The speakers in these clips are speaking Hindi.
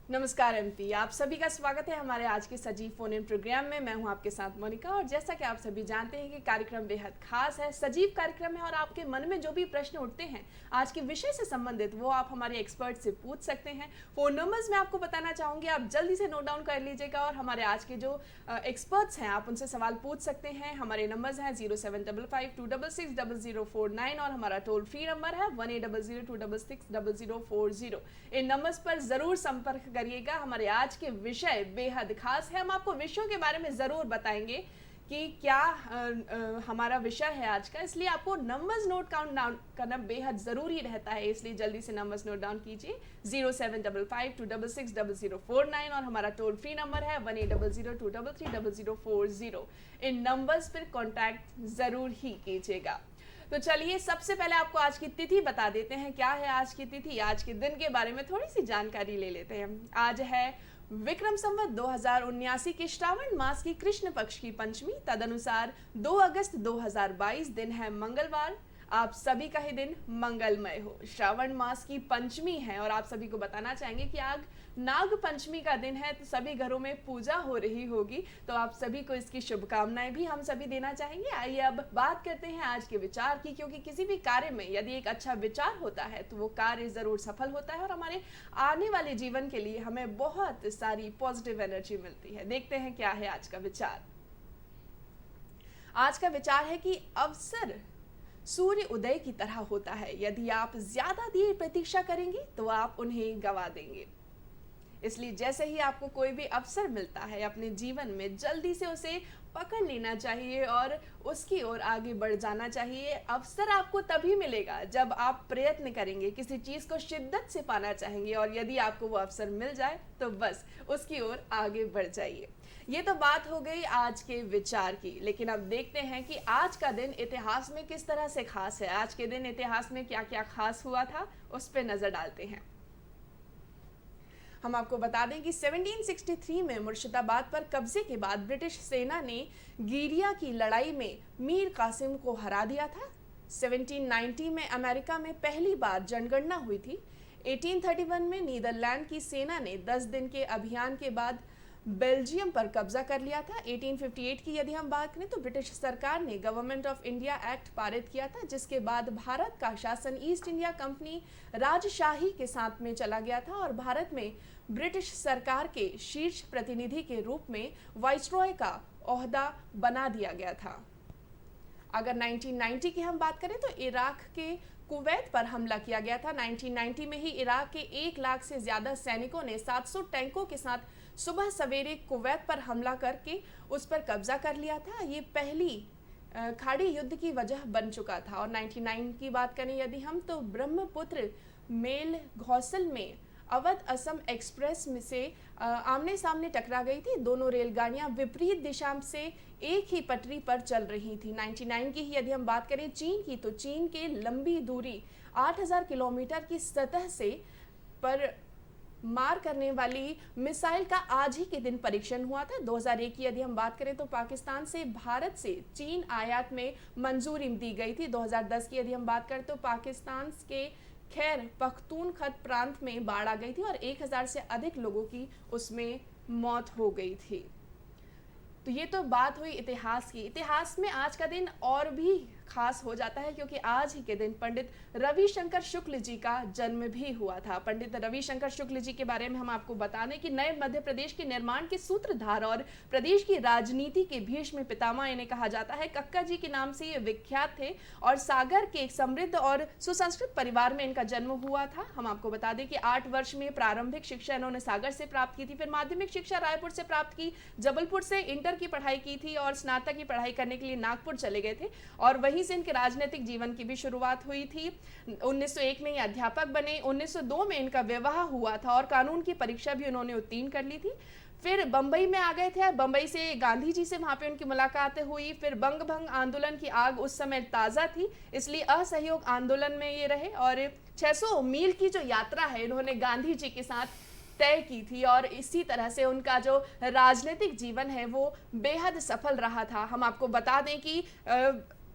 नमस्कार एमपी, आप सभी का स्वागत है हमारे आज के सजीव फोन इन प्रोग्राम में। मैं हूं आपके साथ मोनिका और जैसा कि आप सभी जानते हैं कि कार्यक्रम बेहद खास है, सजीव कार्यक्रम है और आपके मन में जो भी प्रश्न उठते हैं आज के विषय से संबंधित वो आप हमारे एक्सपर्ट से पूछ सकते हैं। फोन नंबर्स मैं आपको बताना चाहूँगी, आप जल्दी से नोट डाउन कर लीजिएगा और हमारे आज के जो एक्सपर्ट्स हैं आप उनसे सवाल पूछ सकते हैं। हमारे नंबर्स हैं 0755266049 और हमारा टोल फ्री नंबर है 1800266040। इन नंबर्स पर ज़रूर संपर्क करिएगा। हमारे आज के विषय बेहद खास है, हम आपको विषयों के बारे में ज़रूर बताएंगे कि क्या हमारा विषय है आज का, इसलिए आपको नंबर्स नोट डाउन करना बेहद ज़रूरी रहता है, इसलिए जल्दी से नंबर्स नोट डाउन कीजिए 0755266049 और हमारा टोल फ्री नंबर है 1800233040। इन नंबर्स पर कॉन्टैक्ट ज़रूर ही कीजिएगा। तो चलिए सबसे पहले आपको आज की तिथि बता देते हैं। क्या है आज की तिथि, आज के दिन के बारे में थोड़ी सी जानकारी ले लेते हैं। आज है विक्रम संवत 2079 के श्रावण मास की कृष्ण पक्ष की पंचमी, तदनुसार 2 अगस्त 2022 दिन है मंगलवार। आप सभी का ही दिन मंगलमय हो। श्रावण मास की पंचमी है और आप सभी को बताना चाहेंगे कि आज नाग पंचमी का दिन है, तो सभी घरों में पूजा हो रही होगी, तो आप सभी को इसकी शुभकामनाएं भी हम सभी देना चाहेंगे। आइए अब बात करते हैं आज के विचार की, क्योंकि किसी भी कार्य में यदि एक अच्छा विचार होता है तो वो कार्य जरूर सफल होता है और हमारे आने वाले जीवन के लिए हमें बहुत सारी पॉजिटिव एनर्जी मिलती है। देखते हैं क्या है आज का विचार। आज का विचार है कि अवसर सूर्य उदय की तरह होता है, यदि आप ज्यादा देर प्रतीक्षा करेंगे तो आप उन्हें गंवा देंगे। इसलिए जैसे ही आपको कोई भी अवसर मिलता है अपने जीवन में जल्दी से उसे पकड़ लेना चाहिए और उसकी ओर आगे बढ़ जाना चाहिए। अवसर आपको तभी मिलेगा जब आप प्रयत्न करेंगे, किसी चीज को शिद्दत से पाना चाहेंगे और यदि आपको वो अवसर मिल जाए तो बस उसकी ओर आगे बढ़ जाइए। ये तो बात हो गई आज के विचार की, लेकिन अब देखते हैं कि आज का दिन इतिहास में किस तरह से खास है। आज के दिन इतिहास में क्या क्या खास हुआ था उस पर नजर डालते हैं। हम आपको बता दें कि 1763 में मुर्शिदाबाद पर कब्जे के बाद ब्रिटिश सेना ने गिरिया की लड़ाई में मीर कासिम को हरा दिया था। 1790 में अमेरिका में पहली बार जनगणना हुई थी। 1831 में नीदरलैंड की सेना ने 10 दिन के अभियान के बाद बेल्जियम पर कब्जा कर लिया था। 1858 की यदि हम बात करें तो ब्रिटिश सरकार ने गवर्नमेंट ऑफ इंडिया एक्ट पारित किया था, जिसके बाद भारत का शासन ईस्ट इंडिया कंपनी राजशाही के साथ में चला गया था और भारत में ब्रिटिश सरकार के शीर्ष प्रतिनिधि के रूप में वाइसरॉय का ओहदा बना दिया गया था। अगर 1990 की हम बात करें तो इराक के कुवैत पर हमला किया गया था। 1990 में ही इराक के 1 लाख से ज्यादा सैनिकों ने 700 टैंकों के साथ सुबह सवेरे कुवैत पर हमला करके उस पर कब्जा कर लिया था। ये पहली खाड़ी युद्ध की वजह बन चुका था। और 99 की बात करें यदि हम तो ब्रह्मपुत्र मेल घौसल में अवध असम एक्सप्रेस में से आमने सामने टकरा गई थी। दोनों रेलगाड़ियां विपरीत दिशा से एक ही पटरी पर चल रही थी। 99 की यदि हम बात करें चीन की तो चीन के लंबी दूरी 8000 किलोमीटर की सतह से पर मार करने वाली मिसाइल का आज ही के दिन परीक्षण हुआ था। 2001 की यदि हम बात करें तो पाकिस्तान से भारत से चीन आयात में मंजूरी दी गई थी। 2010 की यदि हम बात करें तो पाकिस्तान के खैर पख्तूनख्वा प्रांत में बाढ़ आ गई थी और 1000 से अधिक लोगों की उसमें मौत हो गई थी। तो ये तो बात हुई इतिहास की। इतिहास में आज का दिन और भी खास हो जाता है क्योंकि आज ही के दिन पंडित रविशंकर शुक्ल जी का जन्म भी हुआ था। पंडित रविशंकर शुक्ल जी के बारे में हम आपको बता दें कि नए मध्य प्रदेश के निर्माण के सूत्रधार और प्रदेश की राजनीति के भीष्म पितामह इन्हें कहा जाता है। कक्का जी के नाम से ये विख्यात थे और सागर के एक समृद्ध और सुसंस्कृत परिवार में इनका जन्म हुआ था। हम आपको बता दें कि 8 वर्ष में प्रारंभिक शिक्षा इन्होंने सागर से प्राप्त की थी, फिर माध्यमिक शिक्षा रायपुर से प्राप्त की, जबलपुर से इंटर की पढ़ाई की थी और स्नातक की पढ़ाई करने के लिए नागपुर चले गए थे और वहीं से इनके राजनीतिक जीवन की भी शुरुआत हुई थी। 1901 में ये अध्यापक बने। 1902 में इनका विवाह हुआ था और कानून की परीक्षा भी उन्होंने उत्तीर्ण कर ली थी। फिर बंबई में आ गए थे। बंबई से गांधी जी से वहां पे उनकी मुलाकात हुई। फिर बंग भंग आंदोलन की आग उस समय ताज़ा थी, इसलिए असहयोग आंदोलन में ये रहे और 600 मील की जो यात्रा है इन्होंने गांधी जी के साथ तय की थी और इसी तरह से उनका जो राजनीतिक जीवन है वो बेहद सफल रहा था। हम आपको बता दें कि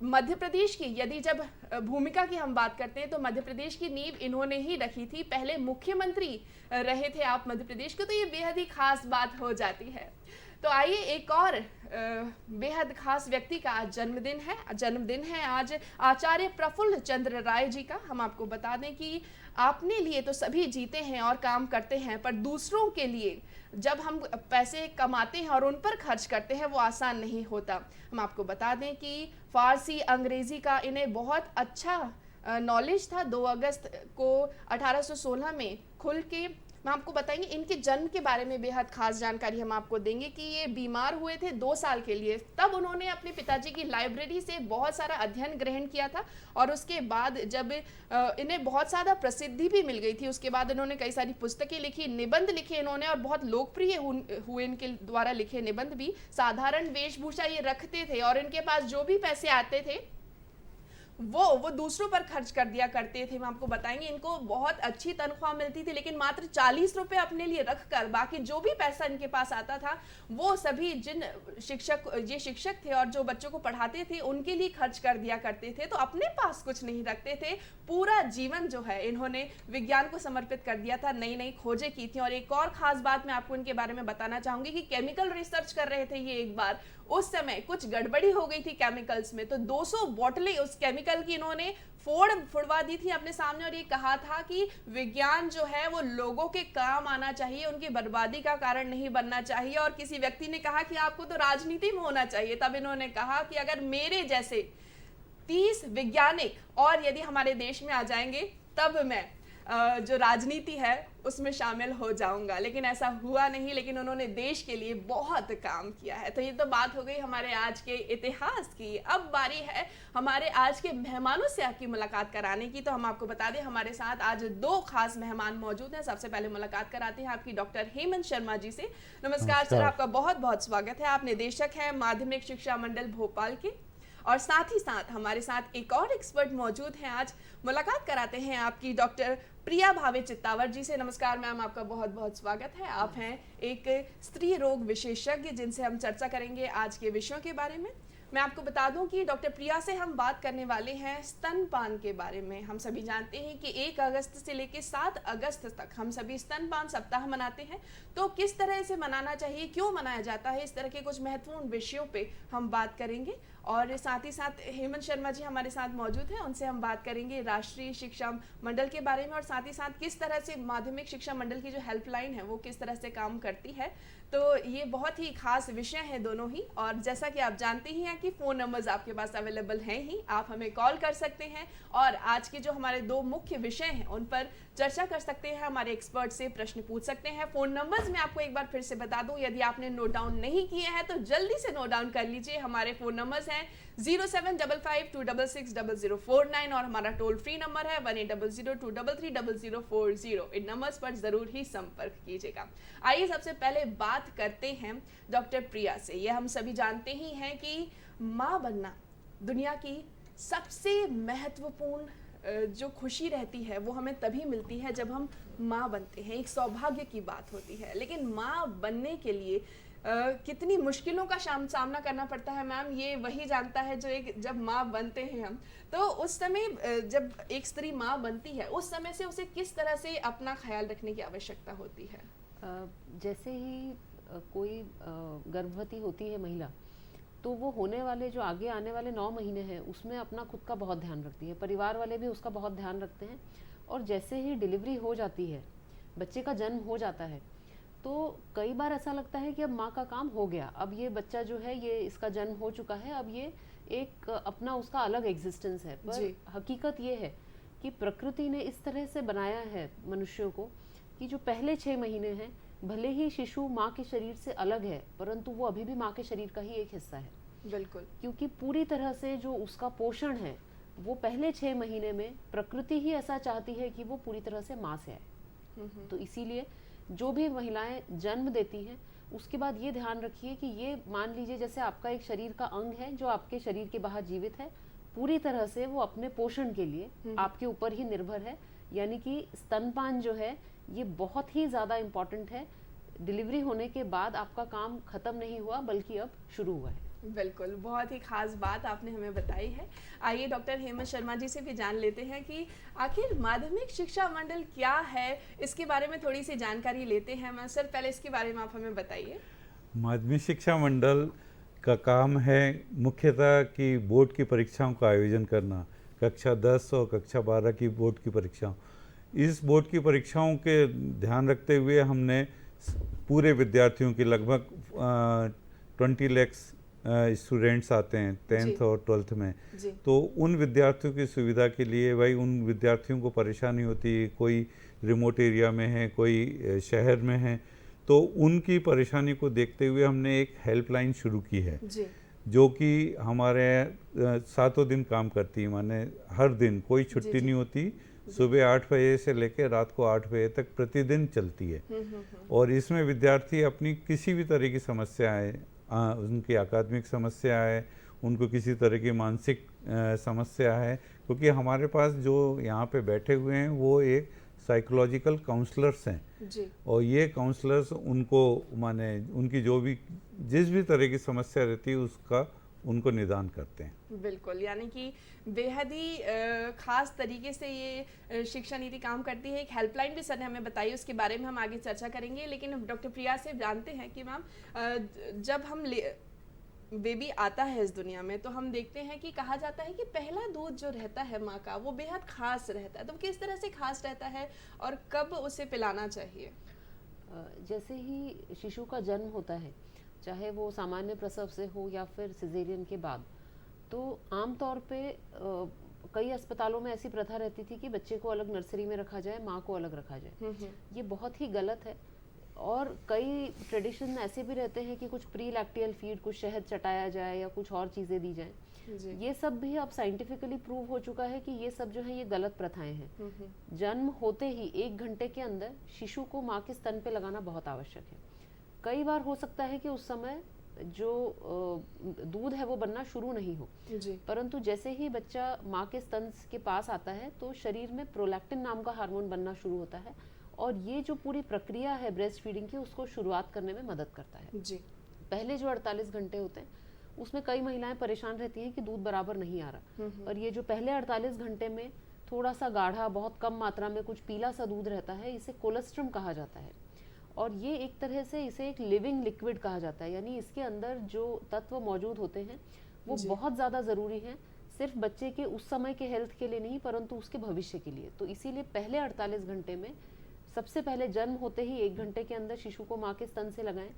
मध्य प्रदेश की यदि जब भूमिका की हम बात करते हैं तो मध्य प्रदेश की नींव इन्होंने ही रखी थी। पहले मुख्यमंत्री रहे थे आप मध्य प्रदेश के, तो ये बेहद ही खास बात हो जाती है। तो आइए एक और बेहद खास व्यक्ति का आज जन्मदिन है आज आचार्य प्रफुल्ल चंद्र राय जी का। हम आपको बता दें कि अपने लिए तो सभी जीते हैं और काम करते हैं, पर दूसरों के लिए जब हम पैसे कमाते हैं और उन पर खर्च करते हैं वो आसान नहीं होता। हम आपको बता दें कि फारसी अंग्रेजी का इन्हें बहुत अच्छा नॉलेज था। 2 अगस्त को 1816 में खुल के हम आपको बताएंगे इनके जन्म के बारे में बेहद खास जानकारी हम आपको देंगे कि ये बीमार हुए थे 2 साल के लिए, तब उन्होंने अपने पिताजी की लाइब्रेरी से बहुत सारा अध्ययन ग्रहण किया था और उसके बाद जब इन्हें बहुत ज़्यादा प्रसिद्धि भी मिल गई थी, उसके बाद इन्होंने कई सारी पुस्तकें लिखी, निबंध लिखे इन्होंने और बहुत लोकप्रिय हुए इनके द्वारा लिखे निबंध भी। साधारण वेशभूषा ये रखते थे और इनके पास जो भी पैसे आते थे वो दूसरों पर खर्च कर दिया करते थे। हम आपको बताएंगे इनको बहुत अच्छी तनख्वाह मिलती थी, लेकिन मात्र 40 रुपए अपने लिए रखकर बाकी जो भी पैसा इनके पास आता था वो सभी जिन शिक्षक थे और जो बच्चों को पढ़ाते थे उनके लिए खर्च कर दिया करते थे। तो अपने पास कुछ नहीं रखते थे। पूरा जीवन जो है इन्होंने विज्ञान को समर्पित कर दिया था, नई नई खोजें की थी। और एक और खास बात मैं आपको इनके बारे में बताना चाहूंगी कि केमिकल रिसर्च कर रहे थे ये, एक बार उस समय कुछ गड़बड़ी हो गई थी केमिकल्स में, तो 200 बोतलें उस केमिकल की इन्होंने फोड़वा दी थी अपने सामने और ये कहा था कि विज्ञान जो है वो लोगों के काम आना चाहिए, उनकी बर्बादी का कारण नहीं बनना चाहिए। और किसी व्यक्ति ने कहा कि आपको तो राजनीति में होना चाहिए, तब इन्होंने कहा कि अगर मेरे जैसे 30 वैज्ञानिक और यदि हमारे देश में आ जाएंगे तब मैं जो राजनीति है उसमें शामिल हो जाऊंगा। लेकिन ऐसा हुआ नहीं, लेकिन उन्होंने देश के लिए बहुत काम किया है। तो ये तो बात हो गई हमारे आज के इतिहास की। अब बारी है हमारे आज के मेहमानों से आपकी मुलाकात कराने की। तो हम आपको बता दें हमारे साथ आज 2 खास मेहमान मौजूद हैं। सबसे पहले मुलाकात कराते हैं आपकी डॉक्टर हेमंत शर्मा जी से। नमस्कार सर, आपका बहुत बहुत स्वागत है। आप निदेशक हैं माध्यमिक शिक्षा मंडल भोपाल के, और साथ ही साथ हमारे साथ एक और एक्सपर्ट मौजूद हैं। आज मुलाकात कराते हैं आपकी डॉक्टर प्रिया भावे चित्तावर जी से। नमस्कार मैम, आपका बहुत बहुत स्वागत है। आप हैं एक स्त्री रोग विशेषज्ञ जिनसे हम चर्चा करेंगे आज के विषयों के बारे में। मैं आपको बता दूं कि डॉक्टर प्रिया से हम बात करने वाले हैं स्तनपान के बारे में। हम सभी जानते हैं कि 1 अगस्त से लेकर 7 अगस्त तक हम सभी स्तनपान सप्ताह मनाते हैं। तो किस तरह से मनाना चाहिए, क्यों मनाया जाता है, इस तरह के कुछ महत्वपूर्ण विषयों पे हम बात करेंगे। और साथ ही साथ हेमंत शर्मा जी हमारे साथ मौजूद हैं, उनसे हम बात करेंगे राष्ट्रीय शिक्षा मंडल के बारे में और साथ ही साथ किस तरह से माध्यमिक शिक्षा मंडल की जो हेल्पलाइन है वो किस तरह से काम करती है। तो ये बहुत ही खास विषय हैं दोनों ही। और जैसा कि आप जानते ही हैं कि फ़ोन नंबर्स आपके पास अवेलेबल हैं ही, आप हमें कॉल कर सकते हैं और आज के जो हमारे 2 मुख्य विषय हैं उन पर चर्चा कर सकते हैं, हमारे एक्सपर्ट से प्रश्न पूछ सकते हैं। फ़ोन नंबर्स मैं आपको एक बार फिर से बता दूं, यदि आपने नोट डाउन नहीं किए हैं तो जल्दी से नोट डाउन कर लीजिए। हमारे फ़ोन नंबर्स हैं 0755266049 और हमारा टोल फ्री नंबर है 1800233040। इन नंबर्स पर ज़रूर ही संपर्क कीजिएगा। आइए सबसे पहले बात करते हैं डॉक्टर प्रिया से। ये हम सभी जानते ही हैं कि माँ बनना दुनिया की सबसे महत्वपूर्ण जो खुशी रहती है वो हमें तभी मिलती है जब हम माँ बनते हैं। एक सौभाग्य की बात होती है, लेकिन माँ बनने के लिए कितनी मुश्किलों का सामना करना पड़ता है मैम, ये वही जानता है जो जब माँ बनते हैं हम। तो उस समय जब एक स्त्री माँ बनती है उस समय से उसे किस तरह से अपना ख्याल रखने की आवश्यकता होती है? जैसे ही कोई गर्भवती होती है महिला, तो वो होने वाले जो आगे आने वाले 9 महीने हैं उसमें अपना खुद का बहुत ध्यान रखती है। परिवार वाले भी उसका बहुत ध्यान रखते हैं। और जैसे ही डिलीवरी हो जाती है, बच्चे का जन्म हो जाता है, तो कई बार ऐसा लगता है कि अब माँ का काम हो गया, अब ये बच्चा जो है ये इसका जन्म हो चुका है, अब ये एक अपना उसका अलग एग्जिस्टेंस है। पर हकीकत ये है कि प्रकृति ने इस तरह से बनाया है मनुष्यों को कि जो पहले 6 महीने हैं, भले ही शिशु माँ के शरीर से अलग है, परंतु वो अभी भी माँ के शरीर का ही एक हिस्सा है। बिल्कुल, क्योंकि पूरी तरह से जो उसका पोषण है वो पहले 6 महीने में प्रकृति ही ऐसा चाहती है कि वो पूरी तरह से माँ से आए। तो इसीलिए जो भी महिलाएं जन्म देती हैं उसके बाद ये ध्यान रखिए कि ये मान लीजिए जैसे आपका एक शरीर का अंग है जो आपके शरीर के बाहर जीवित है, पूरी तरह से वो अपने पोषण के लिए आपके ऊपर ही निर्भर है। यानी कि स्तनपान जो है ये बहुत ही ज़्यादा इम्पॉर्टेंट है। डिलीवरी होने के बाद आपका काम खत्म नहीं हुआ बल्कि अब शुरू हुआ है। बिल्कुल, बहुत ही ख़ास बात आपने हमें बताई है। आइए डॉक्टर हेमंत शर्मा जी से भी जान लेते हैं कि आखिर माध्यमिक शिक्षा मंडल क्या है? इसके बारे में थोड़ी-सी जानकारी लेते हैं। मैं सर पहले इसके बारे में आप हमें बताइए। माध्यमिक शिक्षा मंडल का काम है मुख्यतः कि बोर्ड की परीक्षाओं का आयोजन करना, कक्षा 10 और कक्षा 12 की बोर्ड की परीक्षाओं। इस बोर्ड की परीक्षाओं के ध्यान रखते हुए हमने पूरे विद्यार्थियों की लगभग 20 लाख स्टूडेंट्स आते हैं जी। 10th और 12th में। जी। तो उन विद्यार्थियों की सुविधा के लिए भाई उन विद्यार्थियों को परेशानी होती है, कोई रिमोट एरिया में है, कोई शहर में है, तो उनकी परेशानी को देखते हुए हमने एक हेल्पलाइन शुरू की है जी। जो कि हमारे सातों दिन काम करती है। माने हर दिन कोई छुट्टी जी। नहीं होती, सुबह 8 बजे से लेकर रात को 8 बजे तक प्रतिदिन चलती है। और इसमें विद्यार्थी अपनी किसी भी तरह की समस्याएं, उनकी अकादमिक समस्या है, उनको किसी तरह की मानसिक समस्या है, क्योंकि हमारे पास जो यहाँ पे बैठे हुए हैं वो एक साइकोलॉजिकल काउंसलर्स हैं। जी। और ये काउंसलर्स उनको माने उनकी जो भी जिस भी तरह की समस्या रहती है उसका उनको निदान करते हैं। बिल्कुल, यानी कि बेहद ही ख़ास तरीके से ये शिक्षा नीति काम करती है। एक हेल्पलाइन भी सर ने हमें बताई, उसके बारे में हम आगे चर्चा करेंगे। लेकिन डॉक्टर प्रिया से जानते हैं कि मैम जब हम बेबी आता है इस दुनिया में तो हम देखते हैं कि कहा जाता है कि पहला दूध जो रहता है माँ का वो बेहद ख़ास रहता है। तो किस तरह से ख़ास रहता है और कब उसे पिलाना चाहिए? जैसे ही शिशु का जन्म होता है, चाहे वो सामान्य प्रसव से हो या फिर सिजेरियन के बाद, तो आमतौर पे कई अस्पतालों में ऐसी प्रथा रहती थी कि बच्चे को अलग नर्सरी में रखा जाए, माँ को अलग रखा जाए। ये बहुत ही गलत है। और कई ट्रेडिशन ऐसे भी रहते हैं कि कुछ प्री लैक्टियल फीड, कुछ शहद चटाया जाए या कुछ और चीज़ें दी जाएं। ये सब भी अब साइंटिफिकली प्रूव हो चुका है कि ये सब जो है ये गलत प्रथाएं हैं। जन्म होते ही 1 घंटे के अंदर शिशु को माँ के स्तन पे लगाना बहुत आवश्यक है। कई बार हो सकता है कि उस समय जो दूध है वो बनना शुरू नहीं हो, परंतु जैसे ही बच्चा माँ के स्तन के पास आता है तो शरीर में प्रोलैक्टिन नाम का हार्मोन बनना शुरू होता है और ये जो पूरी प्रक्रिया है ब्रेस्ट फीडिंग की उसको शुरुआत करने में मदद करता है। जी। पहले जो 48 घंटे होते हैं उसमें कई महिलाएं परेशान रहती हैं कि दूध बराबर नहीं आ रहा, और ये जो पहले 48 घंटे में थोड़ा सा गाढ़ा, बहुत कम मात्रा में कुछ पीला सा दूध रहता है, इसे कोलेस्ट्रम कहा जाता है। और ये एक तरह से इसे एक लिविंग लिक्विड कहा जाता है, यानी इसके अंदर जो तत्व मौजूद होते हैं वो बहुत ज़्यादा ज़रूरी हैं, सिर्फ बच्चे के उस समय के हेल्थ के लिए नहीं परंतु उसके भविष्य के लिए। तो इसीलिए पहले 48 घंटे में सबसे पहले जन्म होते ही 1 घंटे के अंदर शिशु को माँ के स्तन से लगाएं,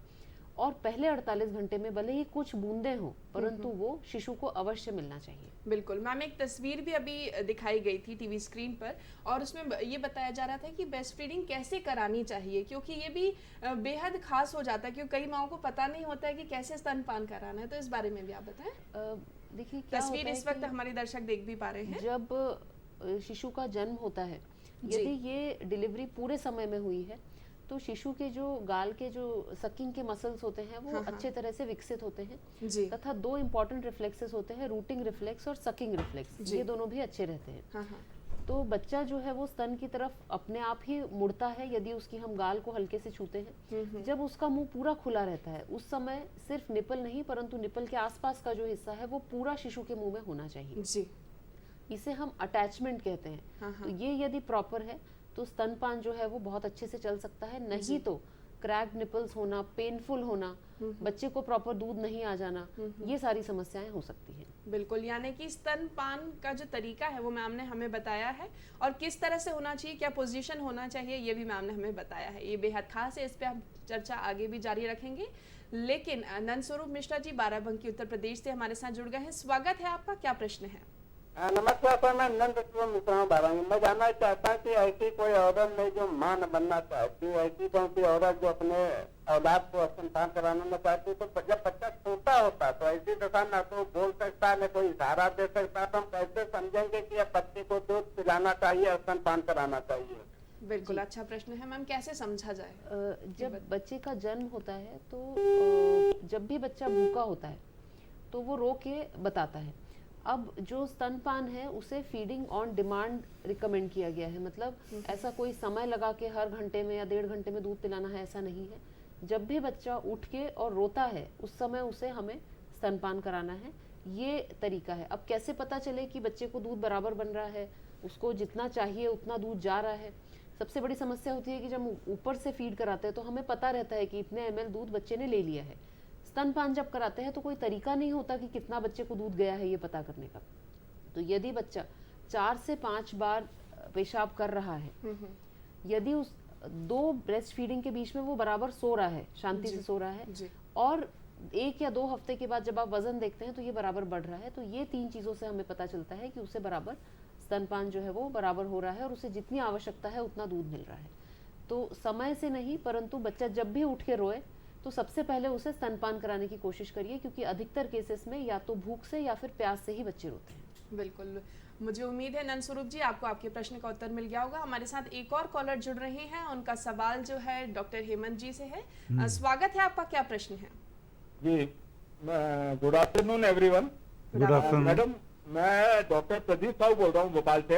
और पहले 48 घंटे में भले ही कुछ बूंदें हों परंतु वो शिशु को अवश्य मिलना चाहिए। बिल्कुल मैम, एक तस्वीर भी अभी दिखाई गई थी टीवी स्क्रीन पर और उसमें ये बताया जा रहा था कि ब्रेस्ट फीडिंग कैसे करानी चाहिए, क्योंकि ये भी बेहद खास हो जाता है, क्योंकि कई माओं को पता नहीं होता है कि कैसे स्तनपान कराना है। तो इस बारे में भी आप बताएं। देखिए तस्वीर इस वक्त हमारे दर्शक देख भी पा रहे हैं। जब शिशु का जन्म होता है, यदि ये डिलीवरी पूरे समय में हुई है तो शिशु के जो गाल के जो सकिंग के मसल्स होते हैं वो अच्छे तरह से विकसित होते हैं जी। तथा 2 इंपॉर्टेंट रिफ्लेक्सेस होते हैं, रूटिंग रिफ्लेक्स और सकिंग रिफ्लेक्स, ये दोनों भी अच्छे रहते हैं। तो बच्चा जो है वो स्तन की तरफ अपने आप ही मुड़ता है यदि उसकी हम गाल को हल्के से छूते हैं। जब उसका मुंह पूरा खुला रहता है उस समय सिर्फ निपल नहीं परंतु निपल के आसपास का जो हिस्सा है वो पूरा शिशु के मुंह में होना चाहिए जी। इसे हम अटैचमेंट कहते हैं। तो ये यदि प्रॉपर है तो स्तनपान जो है वो बहुत अच्छे से चल सकता है, नहीं तो क्रैक्ड निपल्स होना, पेनफुल होना, बच्चे को प्रॉपर दूध नहीं आ जाना, ये सारी समस्याएं हो सकती हैं। बिल्कुल, यानी कि स्तनपान का जो तरीका है वो मैम ने हमें बताया है और किस तरह से होना चाहिए, क्या पोजीशन होना चाहिए, ये भी मैम ने हमें बताया है। ये बेहद खास है, इस पे हम चर्चा आगे भी जारी रखेंगे। लेकिन नंदस्वरूप मिश्रा जी बाराबंकी उत्तर प्रदेश से हमारे साथ जुड़ गए हैं। स्वागत है आपका, क्या प्रश्न है? नमस्कार सर, मैं नंदस्वरूप मिश्रा हूँ बाराबंकी। मैं जानना चाहता हूँ कि ऐसी कोई औरत नहीं जो मां न बनना चाहती, ऐसी कौन सी औरत जो अपने औलाद को स्तनपान कराना न चाहती, तो जब बच्चा छोटा होता तो ऐसी दशा न तो बोल सकता न कोई सहारा दे सकता, तो हम कैसे समझेंगे कि अब बच्चे को दूध पिलाना चाहिए, स्तनपान कराना चाहिए? बिल्कुल अच्छा प्रश्न है मैम, कैसे समझा जाए? जब बच्चे का जन्म होता है तो जब भी बच्चा भूखा होता है तो वो रो के बताता है। अब जो स्तनपान है उसे फीडिंग ऑन डिमांड रिकमेंड किया गया है, मतलब ऐसा कोई समय लगा के हर घंटे में या 1.5 घंटे में दूध पिलाना है ऐसा नहीं है। जब भी बच्चा उठ के और रोता है उस समय उसे हमें स्तनपान कराना है, ये तरीका है। अब कैसे पता चले कि बच्चे को दूध बराबर बन रहा है, उसको जितना चाहिए उतना दूध जा रहा है? सबसे बड़ी समस्या होती है कि जब हम ऊपर से फीड कराते हैं तो हमें पता रहता है कि इतने ml दूध बच्चे ने ले लिया है। स्तनपान जब कराते हैं तो कोई तरीका नहीं होता कि कितना बच्चे को दूध गया है ये पता करने का। तो यदि बच्चा 4 से 5 बार पेशाब कर रहा है, यदि उस 2 ब्रेस्ट फीडिंग के बीच में वो बराबर सो रहा है, शांति से सो रहा है, और 1 या 2 हफ्ते के बाद जब आप वजन देखते हैं तो ये बराबर बढ़ रहा है, तो ये 3 चीज़ों से हमें पता चलता है कि उसे बराबर स्तनपान जो है वो बराबर हो रहा है और उसे जितनी आवश्यकता है उतना दूध मिल रहा है। तो समय से नहीं, परंतु बच्चा जब भी उठ के रोए तो सबसे पहले उसे स्तनपान कराने की कोशिश करिए, क्योंकि अधिकतर केसेस में या तो भूख से या फिर प्यास से ही बच्चे रोते हैं। बिल्कुल, मुझे उम्मीद है नंद स्वरूप जी आपको आपके प्रश्न का उत्तर मिल गया होगा। हमारे साथ एक और कॉलर जुड़ रहे हैं, उनका सवाल जो है डॉक्टर हेमंत जी से है। स्वागत है, आपका क्या प्रश्न है? जी, good afternoon everyone. Good afternoon madam, मैं डॉक्टर प्रदीप साहू बोल रहा हूँ भोपाल से।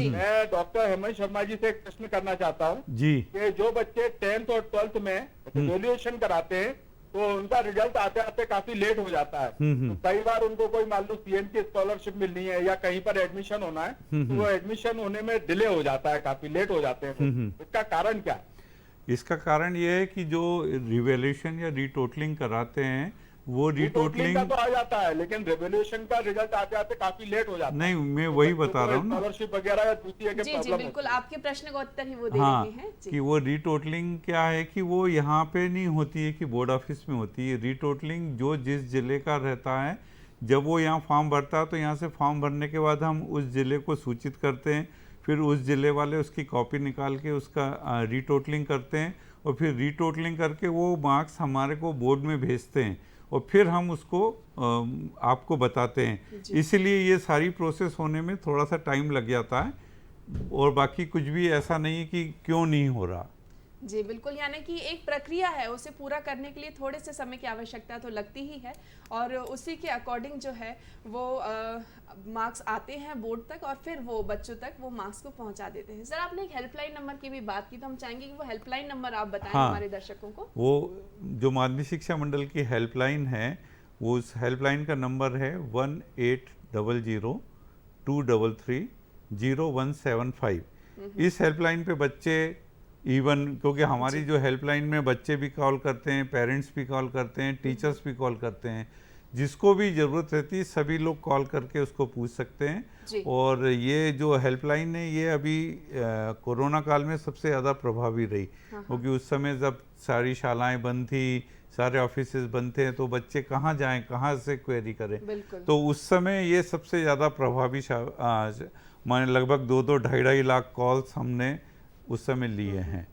मैं डॉक्टर हेमंत शर्मा जी से एक प्रश्न करना चाहता हूँ जी। कि जो बच्चे 10th और 12th में रिवैल्यूएशन कराते हैं तो उनका रिजल्ट आते आते काफी लेट हो जाता है। तो कई बार उनको कोई मान लो सीएम की स्कॉलरशिप मिलनी है या कहीं पर एडमिशन होना है, तो वो एडमिशन होने में डिले हो जाता है, काफी लेट हो जाते हैं। इसका कारण क्या है? इसका कारण ये है कि जो रिवैल्यूएशन या रीटोटलिंग कराते हैं वो रिटोटलिंग का तो आ जाता है, लेकिन रिवैल्यूएशन का रिजल्ट आते आते काफी लेट हो जाता है। नहीं, मैं वही बता रहा हूँ ना, स्कॉलरशिप वगैरह या दूसरी जी जी बिल्कुल, आपके प्रश्न का उत्तर ही वो दे हाँ, रहे हैं जी। कि वो रीटोटलिंग क्या है कि वो यहाँ पे नहीं होती है कि बोर्ड ऑफिस में होती है। रीटोटलिंग जो जिस जिले का रहता है, जब वो यहाँ फॉर्म भरता है तो यहाँ से फॉर्म भरने के बाद हम उस जिले को सूचित करते हैं, फिर उस जिले वाले उसकी कॉपी निकाल के उसका रीटोटलिंग करते हैं और फिर रीटोटलिंग करके वो मार्क्स हमारे को बोर्ड में भेजते हैं और फिर हम उसको आपको बताते हैं। इसीलिए ये सारी प्रोसेस होने में थोड़ा सा टाइम लग जाता है और बाकी कुछ भी ऐसा नहीं है कि क्यों नहीं हो रहा। जी बिल्कुल, यानी कि एक प्रक्रिया है, उसे पूरा करने के लिए थोड़े से समय की आवश्यकता तो लगती ही है और उसी के अकॉर्डिंग जो है वो मार्क्स आते हैं बोर्ड तक और फिर वो बच्चों तक वो मार्क्स को पहुंचा देते हैं। सर, आपने एक हेल्पलाइन नंबर की भी बात की, तो हम चाहेंगे कि वो हेल्पलाइन नंबर आप बताएं हमारे दर्शकों को। वो जो माध्यमिक शिक्षा मंडल की हेल्पलाइन है, वो उस हेल्पलाइन का नंबर है 1800-233-0175। इस हेल्पलाइन पे बच्चे इवन, क्योंकि हमारी जो हेल्पलाइन में बच्चे भी कॉल करते हैं, पेरेंट्स भी कॉल करते हैं, टीचर्स भी कॉल करते हैं, जिसको भी ज़रूरत रहती है सभी लोग कॉल करके उसको पूछ सकते हैं। और ये जो हेल्पलाइन है ये अभी कोरोना काल में सबसे ज़्यादा प्रभावी रही, क्योंकि उस समय जब सारी शालाएं बंद थी, सारे ऑफिसेज बंद थे, तो बच्चे कहाँ जाएं, कहाँ से क्वेरी करें, तो उस समय ये सबसे ज़्यादा प्रभावी माने लगभग 2-2 लाख कॉल्स हमने उस समय लिए हैं।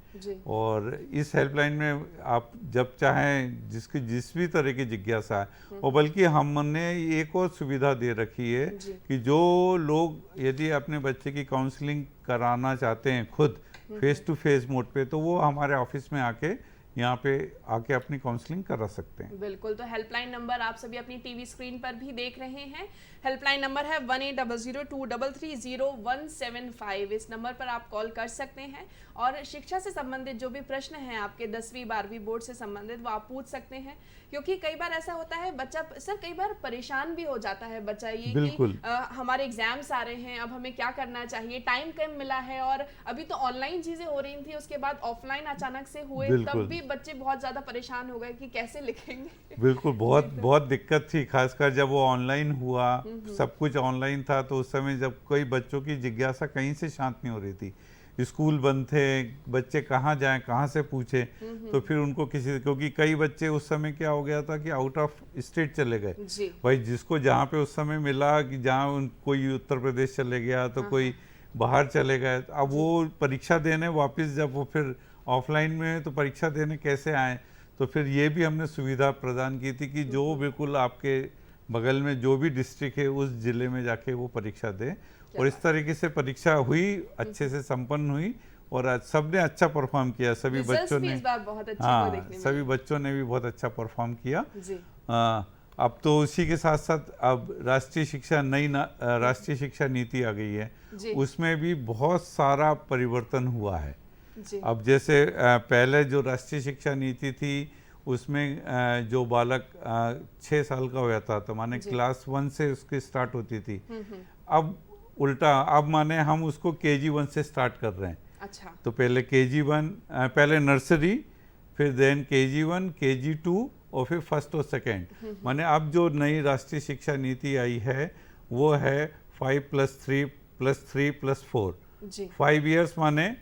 और इस हेल्पलाइन में आप जब चाहें जिसकी जिस भी तरह की जिज्ञासा है, और बल्कि हमने एक और सुविधा दे रखी है कि जो लोग यदि अपने बच्चे की काउंसलिंग कराना चाहते हैं खुद फेस टू फेस मोड पे, तो वो हमारे ऑफिस में आके यहाँ पे आके अपनी काउंसलिंग करा सकते हैं। बिल्कुल, तो हेल्पलाइन नंबर आप सभी अपनी टीवी स्क्रीन पर भी देख रहे हैं। हेल्पलाइन नंबर है 1800-233-0175। इस नंबर पर आप कॉल कर सकते हैं और शिक्षा से संबंधित जो भी प्रश्न हैं आपके 10वीं 12वीं बोर्ड से संबंधित वो आप पूछ सकते हैं, क्योंकि कई बार ऐसा होता है बच्चा सर कई बार परेशान भी हो जाता है बच्चा, ये कि हमारे एग्जाम्स आ रहे हैं, अब हमें क्या करना चाहिए, टाइम कम मिला है और अभी तो ऑनलाइन चीजें हो रही थी, उसके बाद ऑफलाइन अचानक से हुए, तब भी बच्चे बहुत ज्यादा परेशान हो गए कि कैसे लिखेंगे। बिल्कुल, बहुत दिक्कत थी, खासकर जब वो ऑनलाइन हुआ, सब कुछ ऑनलाइन था, तो उस समय जब कोई बच्चों की जिज्ञासा कहीं से शांत नहीं हो रही थी, स्कूल बंद थे, बच्चे कहाँ जाएं, कहाँ से पूछे, तो फिर उनको किसी, क्योंकि कई बच्चे उस समय क्या हो गया था कि आउट ऑफ स्टेट चले गए, भाई जिसको जहाँ पे उस समय मिला कि जहाँ कोई उत्तर प्रदेश चले गया तो कोई बाहर चले गए, अब वो परीक्षा देने वापस जब वो फिर ऑफलाइन में तो परीक्षा देने कैसे आए, तो फिर ये भी हमने सुविधा प्रदान की थी कि जो बिल्कुल आपके बगल में जो भी डिस्ट्रिक्ट है उस जिले में जाके वो परीक्षा दे, और इस तरीके से परीक्षा हुई, अच्छे से संपन्न हुई और सबने अच्छा परफॉर्म किया, सभी बच्चों ने, सभी बच्चों ने भी बहुत अच्छा परफॉर्म किया। अब तो उसी के साथ साथ अब राष्ट्रीय शिक्षा नीति आ गई है, उसमें भी बहुत सारा परिवर्तन हुआ है। अब जैसे पहले जो राष्ट्रीय शिक्षा नीति थी उसमें जो बालक 6 साल का हो जाता था, माने क्लास 1 से उसकी स्टार्ट होती थी, अब उल्टा, अब माने हम उसको KG1 से स्टार्ट कर रहे हैं। अच्छा। तो पहले KG1, पहले नर्सरी, फिर देन KG1, KG2 और फिर फर्स्ट और सेकेंड। माने अब जो नई राष्ट्रीय शिक्षा नीति आई है वो है 5+3+3+4, जी 5 इयर्स माने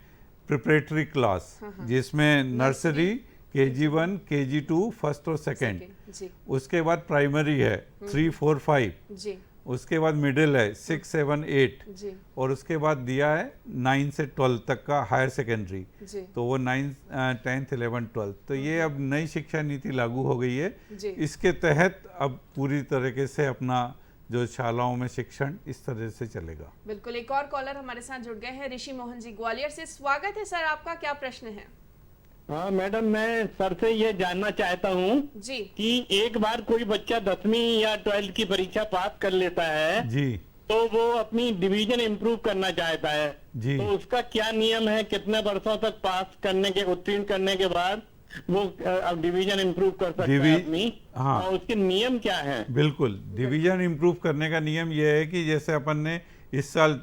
प्रिपरेटरी क्लास, जिसमें नर्सरी, KG1, KG2 फर्स्ट और सेकेंड, जी उसके बाद प्राइमरी है 3, 4, 5, जी उसके बाद मिडिल है 6, 7, 8, जी और उसके बाद दिया है 9 से 12 तक का हायर सेकेंडरी। जी तो वो 9, 10th, 11th, 12th। तो ये अब नई शिक्षा नीति लागू हो गई है। जी इसके तहत अब पूरी तरीके से अपना जो शालाओं में शिक्षण इस तरह से चलेगा। बिल्कुल। एक और कॉलर हमारे साथ जुड़ गए हैं, ऋषि मोहन जी ग्वालियर से। स्वागत है सर, आपका क्या प्रश्न है? हाँ मैडम, मैं सर से ये जानना चाहता हूँ जी कि एक बार कोई बच्चा 10वीं या 12th की परीक्षा पास कर लेता है जी तो वो अपनी डिवीजन इम्प्रूव करना चाहता है, जी। तो उसका क्या नियम है? कितने वर्षों तक पास करने के, उत्तीर्ण करने के बाद वो अब डिवीजन इम्प्रूव कर सकता है अपनी? हाँ। और उसके नियम क्या है? बिल्कुल, डिवीजन इम्प्रूव करने का नियम यह है कि जैसे अपन ने इस साल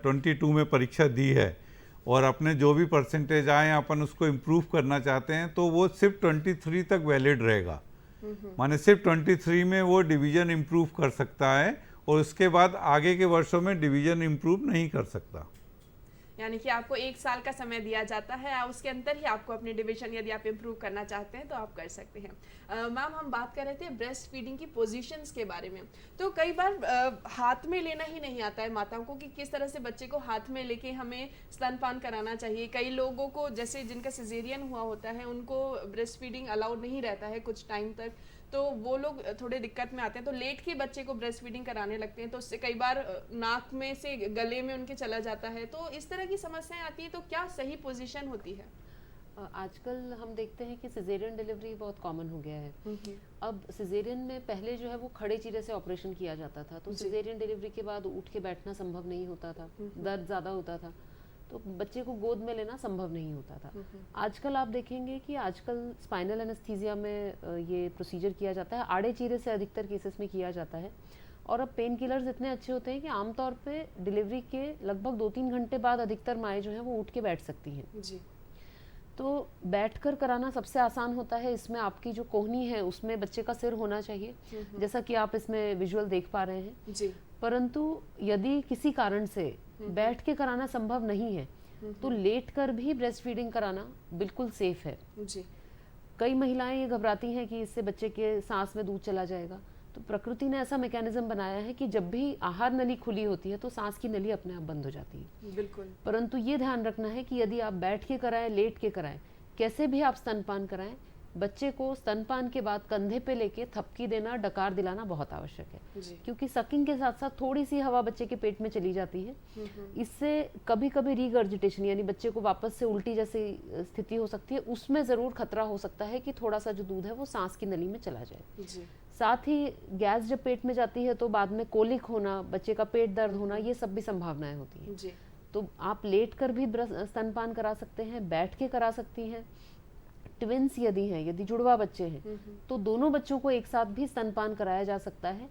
22 में परीक्षा दी है और अपने जो भी परसेंटेज आए अपन उसको इम्प्रूव करना चाहते हैं, तो वो सिर्फ 23 तक वैलिड रहेगा। माने सिर्फ 23 में वो डिवीजन इम्प्रूव कर सकता है और उसके बाद आगे के वर्षों में डिवीजन इम्प्रूव नहीं कर सकता। यानी कि आपको 1 साल का समय दिया जाता है, उसके अंदर ही आपको अपनी डिवीजन यदि आप इम्प्रूव करना चाहते हैं तो आप कर सकते हैं। मैम, हम बात कर रहे थे ब्रेस्ट फीडिंग की पोजीशंस के बारे में। तो कई बार हाथ में लेना ही नहीं आता है माताओं को कि किस तरह से बच्चे को हाथ में लेके हमें स्तनपान कराना चाहिए। कई लोगों को, जैसे जिनका सिजेरियन हुआ होता है, उनको ब्रेस्ट फीडिंग अलाउड नहीं रहता है कुछ टाइम तक, तो वो लोग थोड़े दिक्कत में आते हैं। तो लेट के बच्चे को ब्रेस्ट फीडिंग कराने लगते हैं, तो उससे कई बार नाक में से गले में उनके चला जाता है। तो इस तरह की समस्याएं आती है, तो क्या सही पोजीशन होती है? आजकल हम देखते हैं कि सिजेरियन डिलीवरी बहुत कॉमन हो गया है। अब सिजेरियन में पहले जो है वो खड़े चीरे से ऑपरेशन किया जाता था, तो सिजेरियन डिलीवरी के बाद उठ के बैठना संभव नहीं होता था, दर्द ज़्यादा होता था, तो बच्चे को गोद में लेना संभव नहीं होता था। आजकल आप देखेंगे कि आजकल स्पाइनल एनेस्थीसिया में ये प्रोसीजर किया जाता है, आड़े चीरे से अधिकतर केसेस में किया जाता है। और अब पेन किलर्स इतने अच्छे होते हैं कि आमतौर पे डिलीवरी के लगभग 2-3 घंटे बाद अधिकतर माएँ जो हैं वो उठ के बैठ सकती हैं। जी तो बैठकर कराना सबसे आसान होता है। इसमें आपकी जो कोहनी है उसमें बच्चे का सिर होना चाहिए, जैसा कि आप इसमें विजुअल देख पा रहे हैं। जी परंतु यदि किसी कारण से बैठ के कराना संभव नहीं है तो लेट कर भी ब्रेस्ट फीडिंग कराना बिल्कुल सेफ है। जी कई महिलाएं ये घबराती हैं कि इससे बच्चे के सांस में दूध चला जाएगा, तो प्रकृति ने ऐसा मैकेनिज्म बनाया है कि जब भी आहार नली खुली होती है तो सांस की नली अपने आप बंद हो जाती है। बिल्कुल। परंतु ये ध्यान रखना है कि यदि आप बैठ के कराएं, लेट के कराएं, कैसे भी आप स्तनपान कराएं, बच्चे को स्तनपान के बाद कंधे पे लेके थपकी देना, डकार दिलाना बहुत आवश्यक है। जी क्योंकि सकिंग के साथ साथ थोड़ी सी हवा बच्चे के पेट में चली जाती है, इससे कभी कभी रीगर्जिटेशन यानी बच्चे को वापस से उल्टी जैसी स्थिति हो सकती है। उसमें ज़रूर खतरा हो सकता है कि थोड़ा सा जो दूध है वो सांस की नली में चला जाए। जी साथ ही गैस जब पेट में जाती है तो बाद में कोलिक होना, बच्चे का पेट दर्द होना, ये सब भी संभावनाएं होती हैं। जी तो आप लेट कर भी स्तनपान करा सकते हैं, बैठ के करा सकती हैं। ट्विंस यदि हैं, यदि जुड़वा बच्चे हैं, तो दोनों बच्चों को एक साथ भी स्तनपान कराया जा सकता है।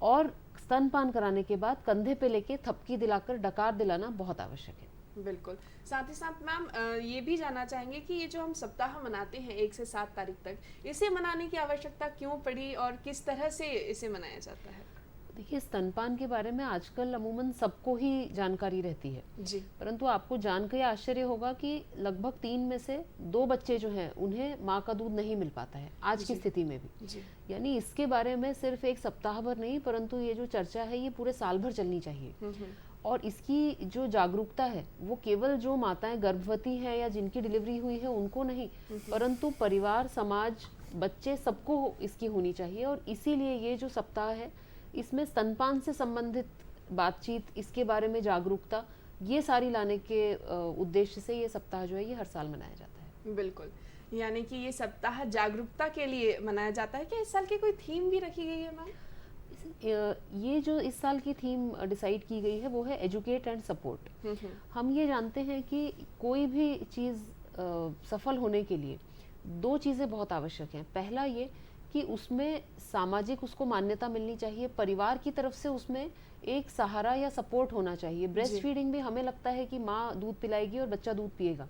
और स्तनपान कराने के बाद कंधे पे लेके थपकी दिलाकर डकार दिलाना बहुत आवश्यक है। बिल्कुल। साथ ही साथ मैम ये भी जानना चाहेंगे कि ये जो हम सप्ताह मनाते हैं 1 से 7 तारीख तक, इसे मनाने की आवश्यकता क्यों पड़ी और किस तरह से इसे मनाया जाता है? देखिए, स्तनपान के बारे में आजकल अमूमन सबको ही जानकारी रहती है, जी परंतु आपको जान के आश्चर्य होगा कि लगभग 3 में से 2 बच्चे जो हैं उन्हें माँ का दूध नहीं मिल पाता है आज की स्थिति में भी। जी यानी इसके बारे में सिर्फ एक सप्ताह भर नहीं, परंतु ये जो चर्चा है ये पूरे साल भर चलनी चाहिए। और इसकी जो जागरूकता है वो केवल जो माताएं गर्भवती हैं या जिनकी डिलीवरी हुई है उनको नहीं, परंतु परिवार, समाज, बच्चे, सबको इसकी होनी चाहिए। और इसीलिए ये जो सप्ताह है इसमें स्तनपान से संबंधित बातचीत, इसके बारे में जागरूकता, ये सारी लाने के उद्देश्य से ये सप्ताह जो है ये हर साल मनाया जाता है। बिल्कुल। यानी कि ये सप्ताह जागरूकता के लिए मनाया जाता है। क्या इस साल की कोई थीम भी रखी गई है मैम? ये जो इस साल की थीम डिसाइड की गई है वो है एजुकेट एंड सपोर्ट। हम ये जानते हैं कि कोई भी चीज़ सफल होने के लिए दो चीज़ें बहुत आवश्यक हैं। पहला ये कि उसमें सामाजिक उसको मान्यता मिलनी चाहिए, परिवार की तरफ से उसमें एक सहारा या सपोर्ट होना चाहिए। ब्रेस्ट फीडिंग में हमें लगता है कि माँ दूध पिलाएगी और बच्चा दूध पिएगा,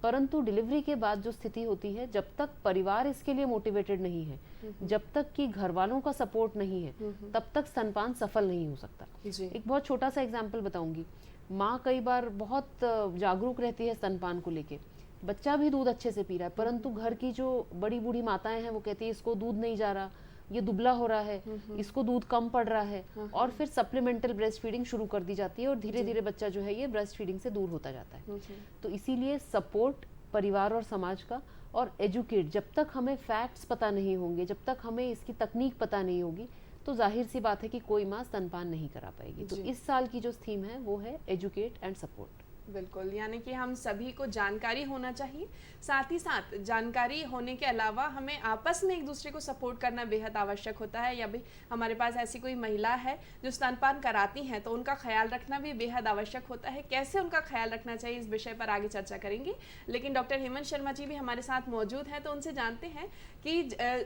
परंतु डिलीवरी के बाद जो स्थिति होती है, जब तक परिवार इसके लिए मोटिवेटेड नहीं है, जब तक कि घर वालों का सपोर्ट नहीं है, तब तक स्तनपान सफल नहीं हो सकता। एक बहुत छोटा सा एग्जाम्पल बताऊंगी। माँ कई बार बहुत जागरूक रहती है स्तनपान को लेके, बच्चा भी दूध अच्छे से पी रहा है, परंतु घर की जो बड़ी बूढ़ी माताएं हैं वो कहती है इसको दूध नहीं जा रहा, ये दुबला हो रहा है, इसको दूध कम पड़ रहा है, और फिर सप्लीमेंटल ब्रेस्ट फीडिंग शुरू कर दी जाती है और धीरे धीरे बच्चा जो है ये ब्रेस्ट फीडिंग से दूर होता जाता है। तो इसीलिए सपोर्ट परिवार और समाज का, और एजुकेट, जब तक हमें फैक्ट्स पता नहीं होंगे, जब तक हमें इसकी तकनीक पता नहीं होगी, तो जाहिर सी बात है कि कोई माँ स्तनपान नहीं करा पाएगी। तो इस साल की जो थीम है वो है एजुकेट एंड सपोर्ट। बिल्कुल, यानी कि हम सभी को जानकारी होना चाहिए, साथ ही साथ जानकारी होने के अलावा हमें आपस में एक दूसरे को सपोर्ट करना बेहद आवश्यक होता है। या भी हमारे पास ऐसी कोई महिला है जो स्तनपान कराती हैं तो उनका ख्याल रखना भी बेहद आवश्यक होता है। कैसे उनका ख्याल रखना चाहिए, इस विषय पर आगे चर्चा करेंगे, लेकिन डॉक्टर हेमंत शर्मा जी भी हमारे साथ मौजूद हैं, तो उनसे जानते हैं कि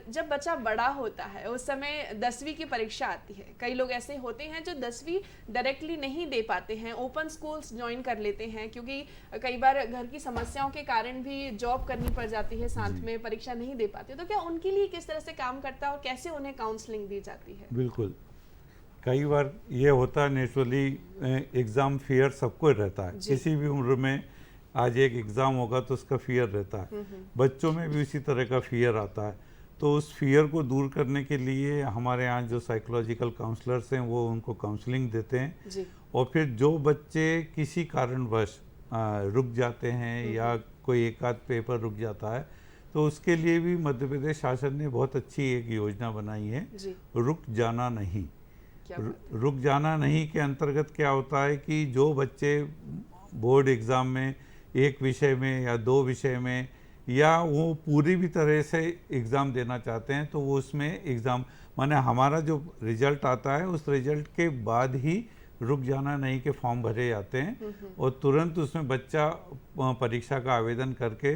जब बच्चा बड़ा होता है उस समय 10वीं की परीक्षा आती है। कई लोग ऐसे होते हैं जो 10वीं डायरेक्टली नहीं दे पाते हैं, ओपन स्कूल्स ज्वाइन कर लेते हैं, क्योंकि कई बार घर की समस्याओं के कारण भी जॉब करनी पड़ जाती है, साथ में परीक्षा नहीं दे पाते। तो क्या उनके लिए किस तरह से काम करता है और कैसे उन्हें काउंसलिंग दी जाती है? बिल्कुल, कई बार ये होता है, नेचुरली एग्ज़ाम फियर सबको रहता है, किसी भी उम्र में आज एक एग्ज़ाम होगा तो उसका फियर रहता है, बच्चों में भी उसी तरह का फियर आता है। तो उस फियर को दूर करने के लिए हमारे यहाँ जो साइकोलॉजिकल काउंसलर्स हैं वो उनको काउंसलिंग देते हैं जी। और फिर जो बच्चे किसी कारणवश रुक जाते हैं या कोई एक आध पेपर रुक जाता है, तो उसके लिए भी मध्य प्रदेश शासन ने बहुत अच्छी एक योजना बनाई है, रुक जाना नहीं। रुक जाना नहीं के अंतर्गत क्या होता है कि जो बच्चे बोर्ड एग्ज़ाम में एक विषय में या दो विषय में या वो पूरी भी तरह से एग्ज़ाम देना चाहते हैं, तो वो उसमें एग्ज़ाम माने हमारा जो रिजल्ट आता है उस रिजल्ट के बाद ही रुक जाना नहीं के फॉर्म भरे जाते हैं और तुरंत उसमें बच्चा परीक्षा का आवेदन करके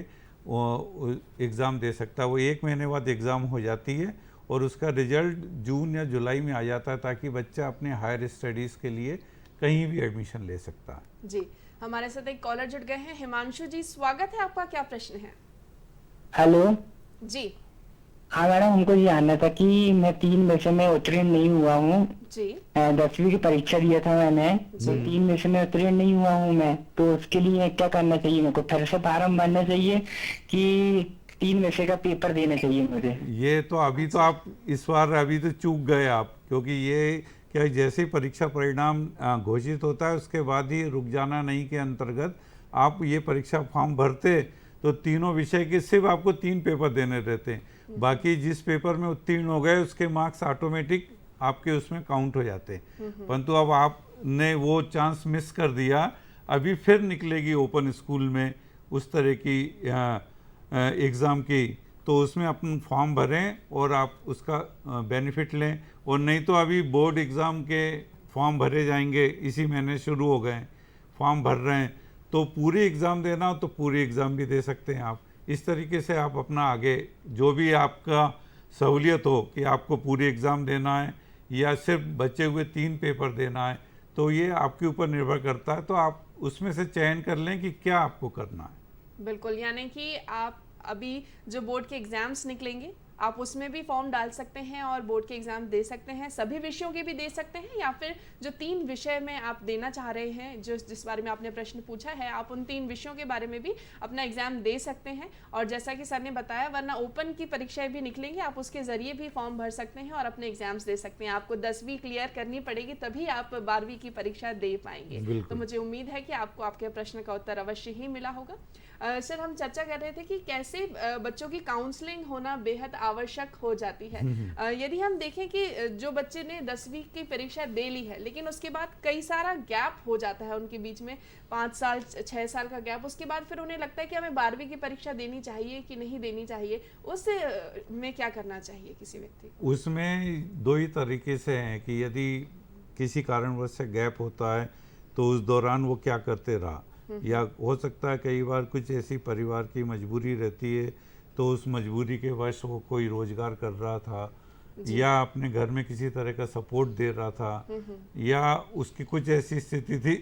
एग्ज़ाम दे सकता है। वो 1 महीने बाद एग्ज़ाम हो जाती है और उसका रिजल्ट जून या जुलाई में आ जाता है, ताकि बच्चा अपने हायर स्टडीज़ के लिए कहीं भी एडमिशन ले सकता है। जी, हमारे साथ एक कॉलर जुड़ गए हैं। हिमांशु जी, स्वागत है आपका, क्या प्रश्न है? हेलो जी। हाँ मैडम, हमको ये जानना था कि मैं 3 विषय में उत्तीर्ण नहीं हुआ हूँ जी। 10वीं की परीक्षा दिया था मैंने, तो 3 विषय में उत्तीर्ण नहीं हुआ हूँ मैं, तो उसके लिए क्या करना चाहिए? मेरे को फिर से फार्म भरना चाहिए कि 3 विषय का पेपर देना चाहिए मुझे? ये तो अभी तो आप इस बार अभी तो चूक गए आप, क्योंकि ये क्या जैसे ही परीक्षा परिणाम घोषित होता है उसके बाद ही रुक जाना नहीं के अंतर्गत आप ये परीक्षा फॉर्म भरते तो तीनों विषय के सिर्फ आपको 3 पेपर देने रहते हैं, बाकी जिस पेपर में उत्तीर्ण हो गए उसके मार्क्स ऑटोमेटिक आपके उसमें काउंट हो जाते हैं। परंतु अब आपने वो चांस मिस कर दिया, अभी फिर निकलेगी ओपन स्कूल में उस तरह की एग्ज़ाम की, तो उसमें अपन फॉर्म भरें और आप उसका बेनिफिट लें। और नहीं तो अभी बोर्ड एग्ज़ाम के फॉर्म भरे जाएंगे, इसी महीने शुरू हो गए, फॉर्म भर रहे हैं, तो पूरी एग्ज़ाम देना हो तो पूरी एग्ज़ाम भी दे सकते हैं आप। इस तरीके से आप अपना आगे जो भी आपका सहूलियत हो कि आपको पूरी एग्ज़ाम देना है या सिर्फ बचे हुए 3 पेपर देना है, तो ये आपके ऊपर निर्भर करता है, तो आप उसमें से चयन कर लें कि क्या आपको करना है। बिल्कुल, यानी कि आप अभी जो बोर्ड के एग्जाम्स निकलेंगे आप उसमें भी फॉर्म डाल सकते हैं और बोर्ड के एग्ज़ाम दे सकते हैं, सभी विषयों के भी दे सकते हैं, या फिर जो 3 विषय में आप देना चाह रहे हैं, जिस बारे में आपने प्रश्न पूछा है, आप उन 3 विषयों के बारे में भी अपना एग्ज़ाम दे सकते हैं। और जैसा कि सर ने बताया, वरना ओपन की परीक्षाएं भी निकलेंगी, आप उसके ज़रिए भी फॉर्म भर सकते हैं और अपने एग्ज़ाम्स दे सकते हैं। आपको 10वीं क्लियर करनी पड़ेगी, तभी आप 12वीं की परीक्षा दे पाएंगे। तो मुझे उम्मीद है कि आपको आपके प्रश्न का उत्तर अवश्य ही मिला होगा। सर, हम चर्चा कर रहे थे कि कैसे बच्चों की काउंसलिंग होना बेहद आवश्यक हो जाती है। यदि हम देखें कि जो बच्चे ने 10वीं की परीक्षा दे ली है, लेकिन उसके बाद कई सारा गैप हो जाता है उनके बीच में, 5 साल 6 साल का गैप, उसके बाद फिर उन्हें लगता है कि हमें 12वीं की परीक्षा देनी चाहिए कि नहीं देनी चाहिए, उस में क्या करना चाहिए किसी व्यक्ति को? उसमें 2 ही तरीके से हैं कि यदि किसी कारणवश से गैप होता है तो उस दौरान वो क्या करते रहा, या हो सकता है कई बार कुछ ऐसी परिवार की मजबूरी रहती है तो उस मजबूरी के वश वो कोई रोजगार कर रहा था या अपने घर में किसी तरह का सपोर्ट दे रहा था या उसकी कुछ ऐसी स्थिति थी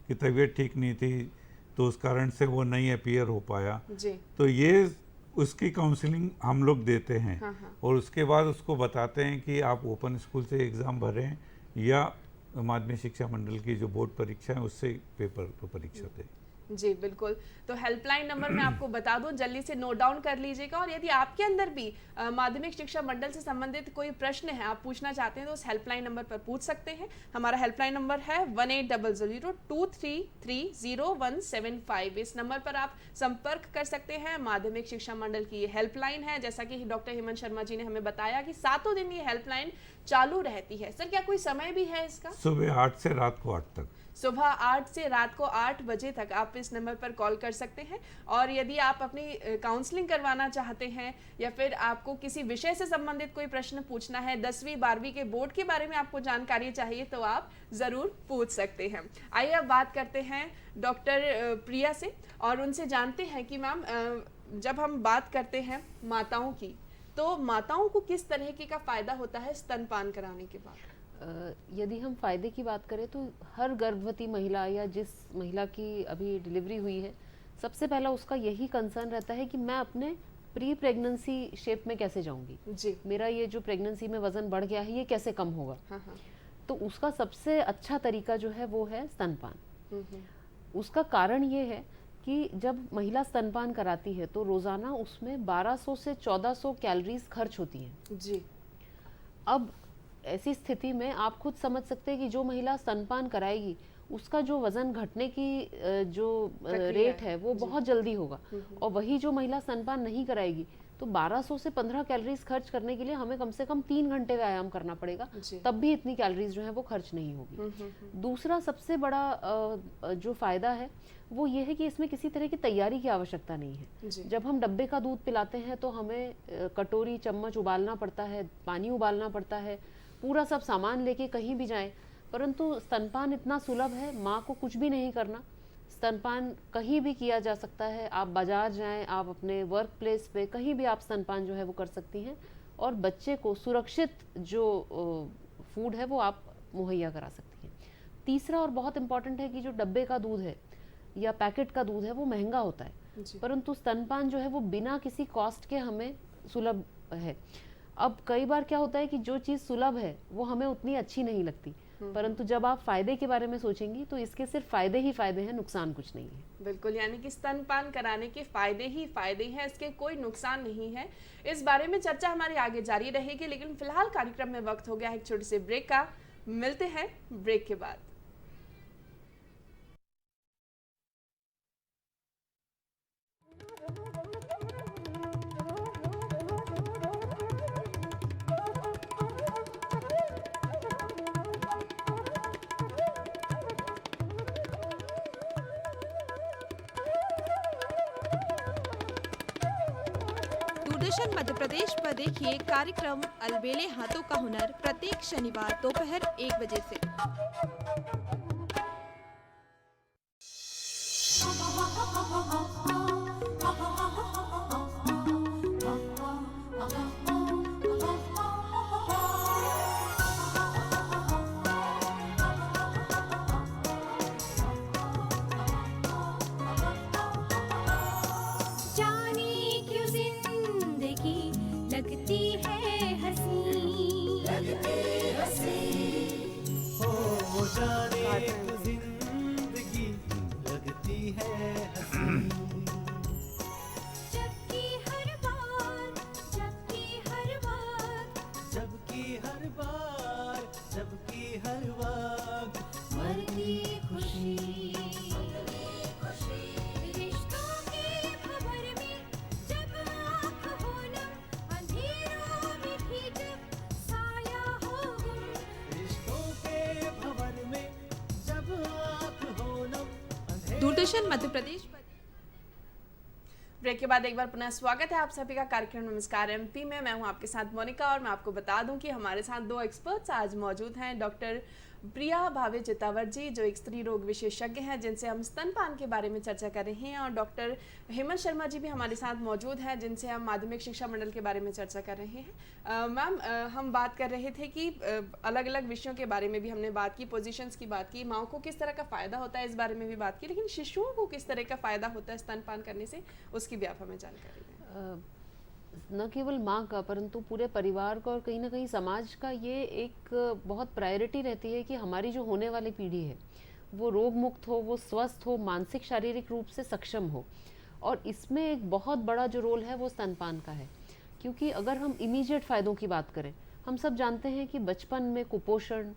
कि तबीयत ठीक नहीं थी, तो उस कारण से वो नहीं अपीयर हो पाया जी। तो ये उसकी काउंसलिंग हम लोग देते हैं। हाँ। और उसके बाद उसको बताते हैं कि आप ओपन स्कूल से एग्ज़ाम भरें या माध्यमिक शिक्षा मंडल की जो बोर्ड परीक्षा है उससे पेपर पर परीक्षा दें। जी बिल्कुल। तो हेल्पलाइन नंबर मैं आपको बता दूं, जल्दी से नोट डाउन कर लीजिएगा। और यदि आपके अंदर भी माध्यमिक शिक्षा मंडल से संबंधित कोई प्रश्न है, आप पूछना चाहते हैं, तो उस हेल्पलाइन नंबर पर पूछ सकते हैं। हमारा हेल्पलाइन नंबर है 1800-233-0175। इस नंबर पर आप संपर्क कर सकते हैं। माध्यमिक शिक्षा मंडल की ये हेल्पलाइन है। जैसा कि डॉक्टर हेमंत शर्मा जी ने हमें बताया कि 7 दिन ये हेल्पलाइन चालू रहती है। सर, क्या कोई समय भी है इसका? सुबह 8 से रात को 8 तक। सुबह 8 से रात को 8 बजे तक आप इस नंबर पर कॉल कर सकते हैं। और यदि आप अपनी काउंसलिंग करवाना चाहते हैं या फिर आपको किसी विषय से संबंधित कोई प्रश्न पूछना है, 10वीं 12वीं के बोर्ड के बारे में आपको जानकारी चाहिए, तो आप ज़रूर पूछ सकते हैं। आइए अब बात करते हैं डॉक्टर प्रिया से और उनसे जानते हैं कि मैम, जब हम बात करते हैं माताओं की, तो माताओं को किस तरह का फ़ायदा होता है स्तनपान कराने के बाद? यदि हम फ़ायदे की बात करें तो हर गर्भवती महिला या जिस महिला की अभी डिलीवरी हुई है, सबसे पहला उसका यही कंसर्न रहता है कि मैं अपने प्री प्रेगनेंसी शेप में कैसे जाऊंगी जी। मेरा ये जो प्रेगनेंसी में वज़न बढ़ गया है, ये कैसे कम होगा। हाँ। तो उसका सबसे अच्छा तरीका जो है वो है स्तनपान। उसका कारण ये है कि जब महिला स्तनपान कराती है तो रोज़ाना उसमें 1200 से 1400 कैलोरीज खर्च होती हैं जी। अब ऐसी स्थिति में आप खुद समझ सकते हैं कि जो महिला स्तनपान कराएगी उसका जो वजन घटने की जो रेट है वो बहुत जल्दी होगा। और वही जो महिला स्तनपान नहीं कराएगी तो 1200 से 15 कैलोरीज खर्च करने के लिए हमें कम से कम 3 घंटे व्यायाम करना पड़ेगा, तब भी इतनी कैलोरीज जो है वो खर्च नहीं होगी। दूसरा सबसे बड़ा जो फायदा है वो ये है कि इसमें किसी तरह की तैयारी की आवश्यकता नहीं है। जब हम डब्बे का दूध पिलाते हैं तो हमें कटोरी चम्मच उबालना पड़ता है, पानी उबालना पड़ता है, पूरा सब सामान लेके कहीं भी जाएं। परंतु स्तनपान इतना सुलभ है, माँ को कुछ भी नहीं करना, स्तनपान कहीं भी किया जा सकता है। आप बाजार जाएं, आप अपने वर्क प्लेस पे कहीं भी आप स्तनपान जो है वो कर सकती हैं और बच्चे को सुरक्षित जो फूड है वो आप मुहैया करा सकती हैं। तीसरा और बहुत इम्पॉर्टेंट है कि जो डब्बे का दूध है या पैकेट का दूध है वो महंगा होता है, परंतु स्तनपान जो है वो बिना किसी कॉस्ट के हमें सुलभ है। अब कई बार क्या होता है कि जो चीज़ सुलभ है वो हमें उतनी अच्छी नहीं लगती, परंतु जब आप फायदे के बारे में सोचेंगी तो इसके सिर्फ फायदे ही फायदे हैं, नुकसान कुछ नहीं है। बिल्कुल, यानी कि स्तनपान कराने के फायदे ही फायदे हैं, इसके कोई नुकसान नहीं है। इस बारे में चर्चा हमारी आगे जारी रहेगी, लेकिन फिलहाल कार्यक्रम में वक्त हो गया है एक छोटे से ब्रेक का। मिलते हैं ब्रेक के बाद। दूरदर्शन मध्य प्रदेश पर देखिए कार्यक्रम अलबेले हाथों का हुनर प्रत्येक शनिवार दोपहर 1 बजे से। दूरदर्शन मध्य प्रदेश पर ब्रेक के बाद एक बार पुनः स्वागत है आप सभी का कार्यक्रम नमस्कार एमपी में। मैं हूं आपके साथ मोनिका और मैं आपको बता दूं कि हमारे साथ 2 एक्सपर्ट्स आज मौजूद हैं। डॉक्टर प्रिया भावे चितावर जी, जो एक स्त्री रोग विशेषज्ञ हैं, जिनसे हम स्तनपान के बारे में चर्चा कर रहे हैं, और डॉक्टर हेमंत शर्मा जी भी हमारे साथ मौजूद हैं, जिनसे हम माध्यमिक शिक्षा मंडल के बारे में चर्चा कर रहे हैं। मैम, हम बात कर रहे थे कि अलग अलग विषयों के बारे में भी हमने बात की, पोजीशंस की बात की, माँ को किस तरह का फ़ायदा होता है इस बारे में भी बात की, लेकिन शिशुओं को किस तरह का फ़ायदा होता है स्तनपान करने से, उसकी भी आप हमें जानकारी दें। न केवल माँ का परंतु पूरे परिवार का और कहीं ना कहीं समाज का ये एक बहुत प्रायोरिटी रहती है कि हमारी जो होने वाली पीढ़ी है वो रोग मुक्त हो, वो स्वस्थ हो, मानसिक शारीरिक रूप से सक्षम हो। और इसमें एक बहुत बड़ा जो रोल है वो स्तनपान का है, क्योंकि अगर हम इमीडिएट फ़ायदों की बात करें, हम सब जानते हैं कि बचपन में कुपोषण,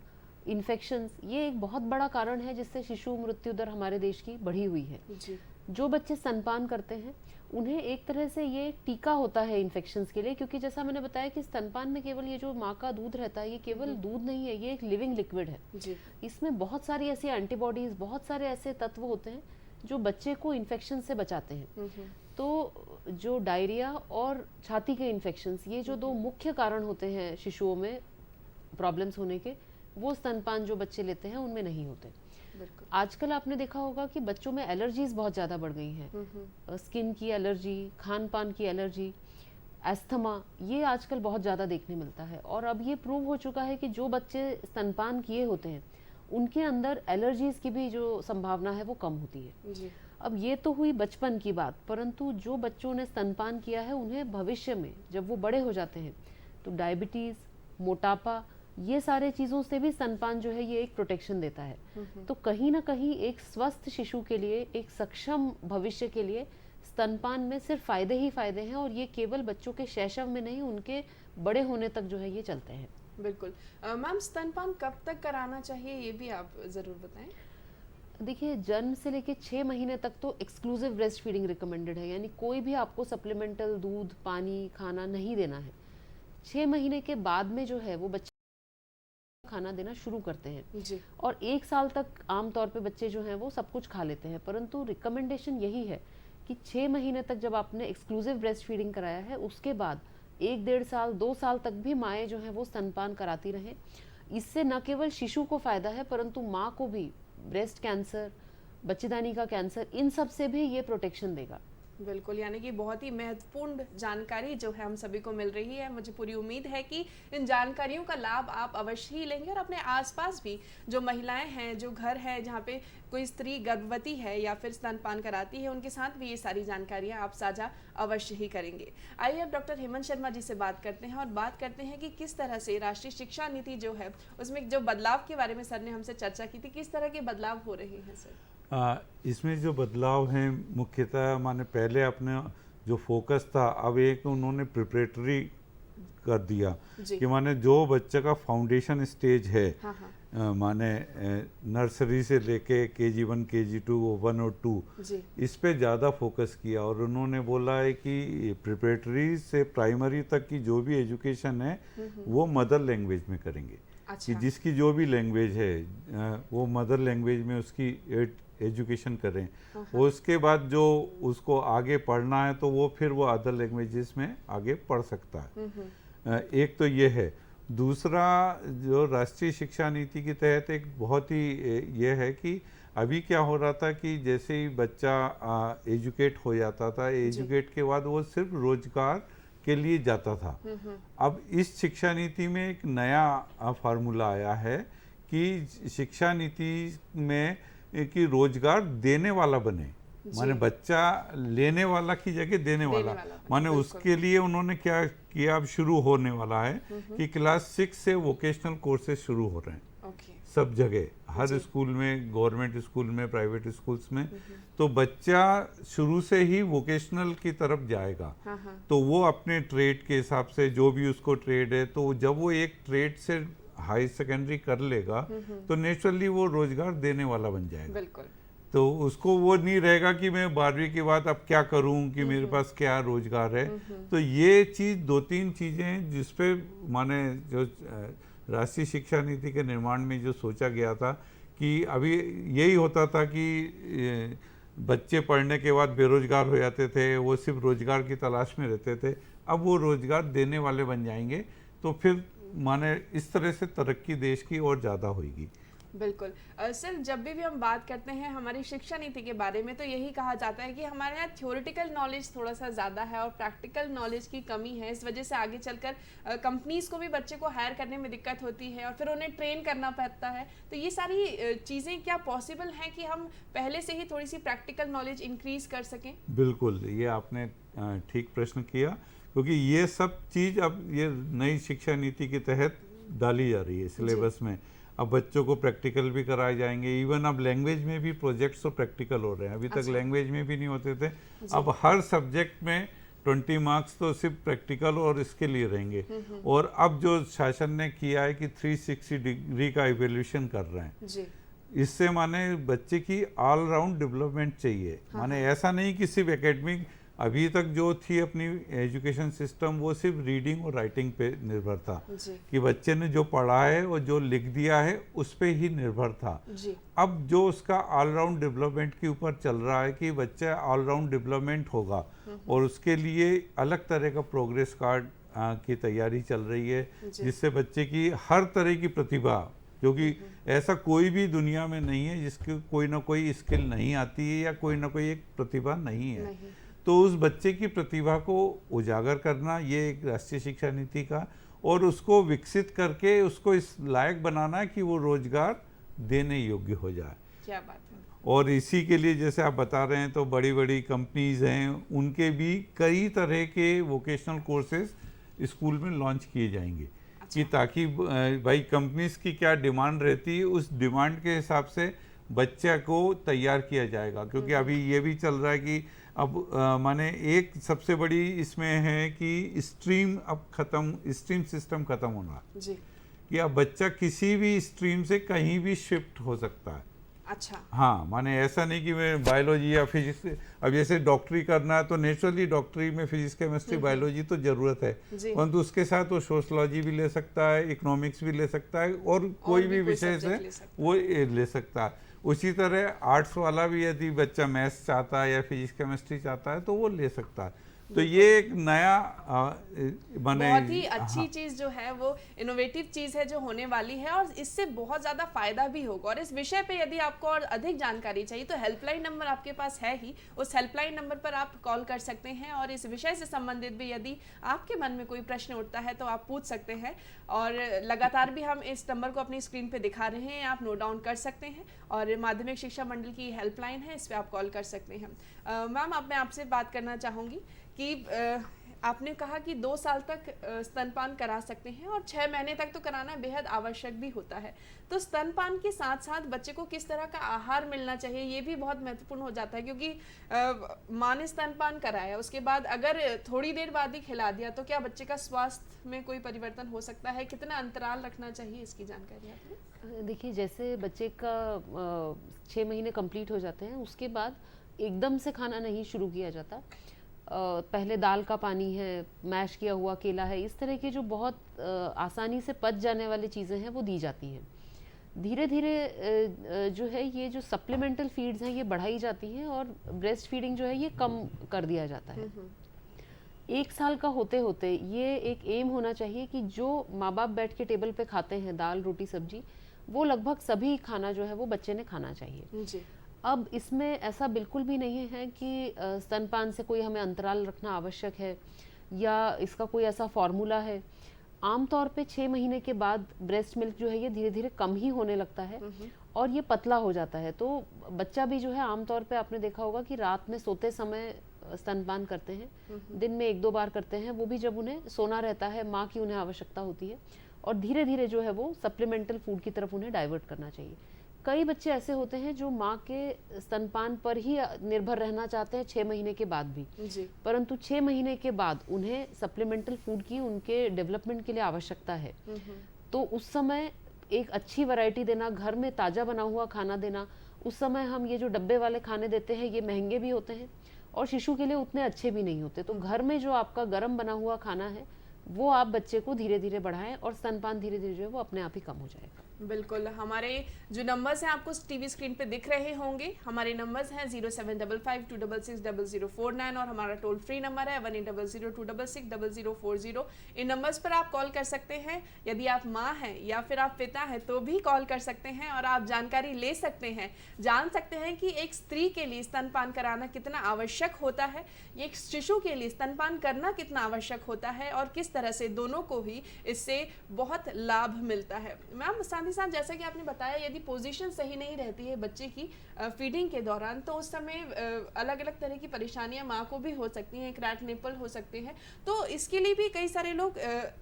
इन्फेक्शंस ये एक बहुत बड़ा कारण है जिससे शिशु मृत्यु दर हमारे देश की बढ़ी हुई है। जी। जो बच्चे स्तनपान करते हैं उन्हें एक तरह से ये टीका होता है इन्फेक्शंस के लिए, क्योंकि जैसा मैंने बताया कि स्तनपान में केवल ये जो माँ का दूध रहता है, ये केवल दूध नहीं है, ये एक लिविंग लिक्विड है। जी। इसमें बहुत सारी ऐसी एंटीबॉडीज, बहुत सारे ऐसे तत्व होते हैं जो बच्चे को इन्फेक्शन से बचाते हैं। तो जो डायरिया और छाती के इन्फेक्शंस, ये जो दो मुख्य कारण होते हैं शिशुओं में प्रॉब्लम्स होने के, वो स्तनपान जो बच्चे लेते हैं उनमें नहीं होते। आजकल आपने देखा होगा कि बच्चों में एलर्जीज बहुत ज़्यादा बढ़ गई हैं, स्किन की एलर्जी, खान पान की एलर्जी, एस्थमा, ये आजकल बहुत ज़्यादा देखने मिलता है। और अब ये प्रूव हो चुका है कि जो बच्चे स्तनपान किए होते हैं उनके अंदर एलर्जीज की भी जो संभावना है वो कम होती है। जी। अब ये तो हुई बचपन की बात, परंतु जो बच्चों ने स्तनपान किया है उन्हें भविष्य में जब वो बड़े हो जाते हैं तो डायबिटीज़, मोटापा, ये सारे चीज़ों से भी स्तनपान जो है ये एक प्रोटेक्शन देता है। तो कहीं ना कहीं एक स्वस्थ शिशु के लिए, एक सक्षम भविष्य के लिए स्तनपान में सिर्फ फ़ायदे ही फ़ायदे हैं, और ये केवल बच्चों के शैशव में नहीं, उनके बड़े होने तक जो है ये चलते हैं। बिल्कुल। मैम, स्तनपान कब तक कराना चाहिए ये भी आप ज़रूर बताएं। देखिए, जन्म से लेके 6 महीने तक तो एक्सक्लूसिव ब्रेस्ट फीडिंग रिकमेंडेड है, यानी कोई भी आपको सप्लीमेंटल दूध, पानी, खाना नहीं देना है। 6 महीने के बाद में जो है वो बच्चे खाना देना शुरू करते हैं। जी। और 1 साल तक आमतौर पे बच्चे जो हैं वो सब कुछ खा लेते हैं, परंतु रिकमेंडेशन यही है कि 6 महीने तक जब आपने एक्सक्लूसिव ब्रेस्ट फीडिंग कराया है उसके बाद 1-1.5 साल, 2 साल तक भी माएँ जो हैं वो स्तनपान कराती रहें। इससे न केवल शिशु को फ़ायदा है परंतु माँ को भी ब्रेस्ट कैंसर, बच्चेदानी का कैंसर, इन सब से भी ये प्रोटेक्शन देगा। बिल्कुल, यानी कि बहुत ही महत्वपूर्ण जानकारी जो है हम सभी को मिल रही है। मुझे पूरी उम्मीद है कि इन जानकारियों का लाभ आप अवश्य ही लेंगे, और अपने आसपास भी जो महिलाएं हैं, जो घर है जहाँ पे कोई स्त्री गर्भवती है या फिर स्तनपान कराती है, उनके साथ भी ये सारी जानकारियाँ आप साझा अवश्य ही करेंगे। आइए अब डॉक्टर हेमंत शर्मा जी से बात करते हैं और बात करते हैं कि किस तरह से राष्ट्रीय शिक्षा नीति जो है उसमें जो बदलाव के बारे में सर ने हमसे चर्चा की थी, किस तरह के बदलाव हो रहे हैं सर। इसमें जो बदलाव हैं मुख्यतः, माने पहले अपने जो फोकस था, अब एक उन्होंने प्रिपरेटरी कर दिया कि माने जो बच्चे का फाउंडेशन स्टेज है, हाँ। माने नर्सरी से लेके KG1, KG2, 1 और 2, इस पे ज़्यादा फोकस किया। और उन्होंने बोला है कि प्रिपरेटरी से प्राइमरी तक की जो भी एजुकेशन है वो मदर लैंग्वेज में करेंगे। अच्छा। कि जिसकी जो भी लैंग्वेज है वो मदर लैंग्वेज में उसकी एजुकेशन करें, और उसके बाद जो उसको आगे पढ़ना है तो वो फिर वो अदर लैंग्वेजेस में आगे पढ़ सकता है। एक तो ये है। दूसरा, जो राष्ट्रीय शिक्षा नीति के तहत एक बहुत ही ये है कि अभी क्या हो रहा था कि जैसे ही बच्चा एजुकेट हो जाता था, एजुकेट के बाद वो सिर्फ रोजगार के लिए जाता था। अब इस शिक्षा नीति में एक नया फार्मूला आया है कि शिक्षा नीति में कि रोजगार देने वाला बने, माने बच्चा लेने वाला की जगह देने वाला। माने उसके लिए उन्होंने क्या किया, अब शुरू होने वाला है कि क्लास 6 से वोकेशनल कोर्सेज शुरू हो रहे हैं सब जगह, हर स्कूल में, गवर्नमेंट स्कूल में, प्राइवेट स्कूल्स में। तो बच्चा शुरू से ही वोकेशनल की तरफ जाएगा। तो वो अपने ट्रेड के हिसाब से, जो भी उसको ट्रेड है, तो जब वो एक ट्रेड से हाई सेकेंडरी कर लेगा तो नेचुरली वो रोजगार देने वाला बन जाएगा। बिल्कुल। तो उसको वो नहीं रहेगा कि मैं 12वीं के बाद अब क्या करूं, कि मेरे पास क्या रोजगार है। तो ये चीज़, 2-3 चीज़ें हैं जिसपे माने जो राष्ट्रीय शिक्षा नीति के निर्माण में जो सोचा गया था कि अभी यही होता था कि बच्चे पढ़ने के बाद बेरोजगार हो जाते थे, वो सिर्फ रोजगार की तलाश में रहते थे। अब वो रोजगार देने वाले बन जाएंगे, तो फिर माने इस तरह से तरक्की देश की और ज़्यादा होगी। बिल्कुल। सर, जब भी हम बात करते हैं हमारी शिक्षा नीति के बारे में, तो यही कहा जाता है कि हमारे यहाँ थ्योरेटिकल नॉलेज थोड़ा सा ज़्यादा है और प्रैक्टिकल नॉलेज की कमी है। इस वजह से आगे चलकर कंपनीज को भी बच्चे को हायर करने में दिक्कत होती है और फिर उन्हें ट्रेन करना पड़ता है। तो ये सारी चीज़ें क्या पॉसिबल हैं कि हम पहले से ही थोड़ी सी प्रैक्टिकल नॉलेज इंक्रीज कर सकें? बिल्कुल, ये आपने ठीक प्रश्न किया, क्योंकि ये सब चीज़ अब ये नई शिक्षा नीति के तहत डाली जा रही है सिलेबस में। अब बच्चों को प्रैक्टिकल भी कराए जाएंगे, इवन अब लैंग्वेज में भी प्रोजेक्ट्स तो प्रैक्टिकल हो रहे हैं। अभी तक लैंग्वेज में भी नहीं होते थे, अब हर सब्जेक्ट में 20 मार्क्स तो सिर्फ प्रैक्टिकल और इसके लिए रहेंगे। और अब जो शासन ने किया है कि 360 डिग्री का इवैल्यूएशन कर रहे हैं जी। इससे माने बच्चे की ऑल राउंड डेवलपमेंट चाहिए। माने ऐसा नहीं कि सिर्फ एकेडमिक, अभी तक जो थी अपनी एजुकेशन सिस्टम वो सिर्फ रीडिंग और राइटिंग पे निर्भर था कि बच्चे ने जो पढ़ा है और जो लिख दिया है उस पे ही निर्भर था। जी। अब जो उसका ऑलराउंड डेवलपमेंट के ऊपर चल रहा है कि बच्चा ऑलराउंड डेवलपमेंट होगा और उसके लिए अलग तरह का प्रोग्रेस कार्ड की तैयारी चल रही है, जिससे बच्चे की हर तरह की प्रतिभा, क्योंकि ऐसा कोई भी दुनिया में नहीं है जिसकी कोई ना कोई स्किल नहीं आती है या कोई ना कोई एक प्रतिभा नहीं है। तो उस बच्चे की प्रतिभा को उजागर करना ये एक राष्ट्रीय शिक्षा नीति का, और उसको विकसित करके उसको इस लायक बनाना कि वो रोजगार देने योग्य हो जाए। क्या बात है। और इसी के लिए जैसे आप बता रहे हैं तो बड़ी बड़ी कंपनीज हैं, उनके भी कई तरह के वोकेशनल कोर्सेज स्कूल में लॉन्च किए जाएंगे। कि ताकि भाई कंपनीज की क्या डिमांड रहती है उस डिमांड के हिसाब से बच्चे को तैयार किया जाएगा। क्योंकि अभी ये भी चल रहा है कि अब माने एक सबसे बड़ी इसमें है कि स्ट्रीम सिस्टम खत्म होना जी। कि अब बच्चा किसी भी स्ट्रीम से कहीं भी शिफ्ट हो सकता है। अच्छा। हाँ, माने ऐसा नहीं कि मैं बायोलॉजी या फिजिक्स, अब जैसे डॉक्टरी करना है तो नेचुरली डॉक्टरी में फिजिक्स केमिस्ट्री बायोलॉजी तो जरूरत है, परंतु उसके साथ वो सोशलॉजी भी ले सकता है, इकोनॉमिक्स भी ले सकता है और कोई भी विषय से वो ले सकता है। उसी तरह आर्ट्स वाला भी यदि बच्चा मैथ्स चाहता है या फिजिक्स केमिस्ट्री चाहता है तो वो ले सकता है। तो ये एक नया बने बहुत ही अच्छी चीज जो है वो इनोवेटिव चीज है जो होने वाली है और इससे बहुत ज्यादा फायदा भी होगा। और इस विषय पे यदि आपको और अधिक जानकारी चाहिए तो हेल्पलाइन नंबर आपके पास है ही, उस हेल्पलाइन नंबर पर आप कॉल कर सकते हैं और इस विषय से संबंधित भी यदि आपके मन में कोई प्रश्न उठता है तो आप पूछ सकते हैं। और लगातार भी हम इस नंबर को अपनी स्क्रीन पे दिखा रहे हैं, आप नोट डाउन कर सकते हैं और माध्यमिक शिक्षा मंडल की हेल्पलाइन है, इस पर आप कॉल कर सकते हैं। मैम, अब मैं आपसे बात करना चाहूँगी कि आपने कहा कि 2 साल तक स्तनपान करा सकते हैं और 6 महीने तक तो कराना बेहद आवश्यक भी होता है। तो स्तनपान के साथ साथ बच्चे को किस तरह का आहार मिलना चाहिए ये भी बहुत महत्वपूर्ण हो जाता है, क्योंकि माँ ने स्तनपान कराया उसके बाद अगर थोड़ी देर बाद ही खिला दिया तो क्या बच्चे का स्वास्थ्य में कोई परिवर्तन हो सकता है? कितना अंतराल रखना चाहिए, इसकी जानकारी आपने? देखिए, जैसे बच्चे का 6 महीने कंप्लीट हो जाते हैं उसके बाद एकदम से खाना नहीं शुरू किया जाता। पहले दाल का पानी है, मैश किया हुआ केला है, इस तरह के जो बहुत आसानी से पच जाने वाली चीज़ें हैं वो दी जाती हैं। धीरे धीरे जो है ये जो सप्लीमेंटल फीड्स हैं ये बढ़ाई जाती हैं और ब्रेस्ट फीडिंग जो है ये कम कर दिया जाता है। 1 साल का होते होते ये एक एम होना चाहिए कि जो माँ बाप बैठ के टेबल पे खाते हैं दाल रोटी सब्जी, वो लगभग सभी खाना जो है वो बच्चे ने खाना चाहिए जी। अब इसमें ऐसा बिल्कुल भी नहीं है कि स्तनपान से कोई हमें अंतराल रखना आवश्यक है या इसका कोई ऐसा फॉर्मूला है। आमतौर पे 6 महीने के बाद ब्रेस्ट मिल्क जो है ये धीरे धीरे कम ही होने लगता है और ये पतला हो जाता है। तो बच्चा भी जो है आमतौर पे आपने देखा होगा कि रात में सोते समय स्तनपान करते हैं, दिन में 1-2 बार करते हैं, वो भी जब उन्हें सोना रहता है, माँ की उन्हें आवश्यकता होती है। और धीरे धीरे जो है वो सप्लीमेंटल फूड की तरफ उन्हें डाइवर्ट करना चाहिए। कई बच्चे ऐसे होते हैं जो माँ के स्तनपान पर ही निर्भर रहना चाहते हैं 6 महीने के बाद भी जी। परंतु 6 महीने के बाद उन्हें सप्लीमेंटल फूड की उनके डेवलपमेंट के लिए आवश्यकता है। तो उस समय एक अच्छी वैरायटी देना, घर में ताज़ा बना हुआ खाना देना। उस समय हम ये जो डब्बे वाले खाने देते हैं ये महंगे भी होते हैं और शिशु के लिए उतने अच्छे भी नहीं होते। तो घर में जो आपका गर्म बना हुआ खाना है वो आप बच्चे को धीरे धीरे बढ़ाएं और स्तनपान धीरे धीरे जो है वो अपने आप ही कम हो जाएगा। बिल्कुल, हमारे जो नंबर्स हैं आपको टीवी स्क्रीन पे दिख रहे होंगे। हमारे नंबर्स हैं 0755266049 और हमारा टोल फ्री नंबर है 1800266040। इन नंबर्स पर आप कॉल कर सकते हैं। यदि आप माँ हैं या फिर आप पिता हैं तो भी कॉल कर सकते हैं और आप जानकारी ले सकते हैं, जान सकते हैं कि एक स्त्री के लिए स्तनपान कराना कितना आवश्यक होता है, एक शिशु के लिए स्तनपान करना कितना आवश्यक होता है और किस तरह से दोनों को ही इससे बहुत लाभ मिलता है। मैम, साथ ही साथ जैसा कि आपने बताया, यदि पोजीशन सही नहीं रहती है बच्चे की फीडिंग के दौरान तो उस समय अलग अलग तरह की परेशानियां माँ को भी हो सकती हैं, क्रैक निपल हो सकते हैं। तो इसके लिए भी कई सारे लोग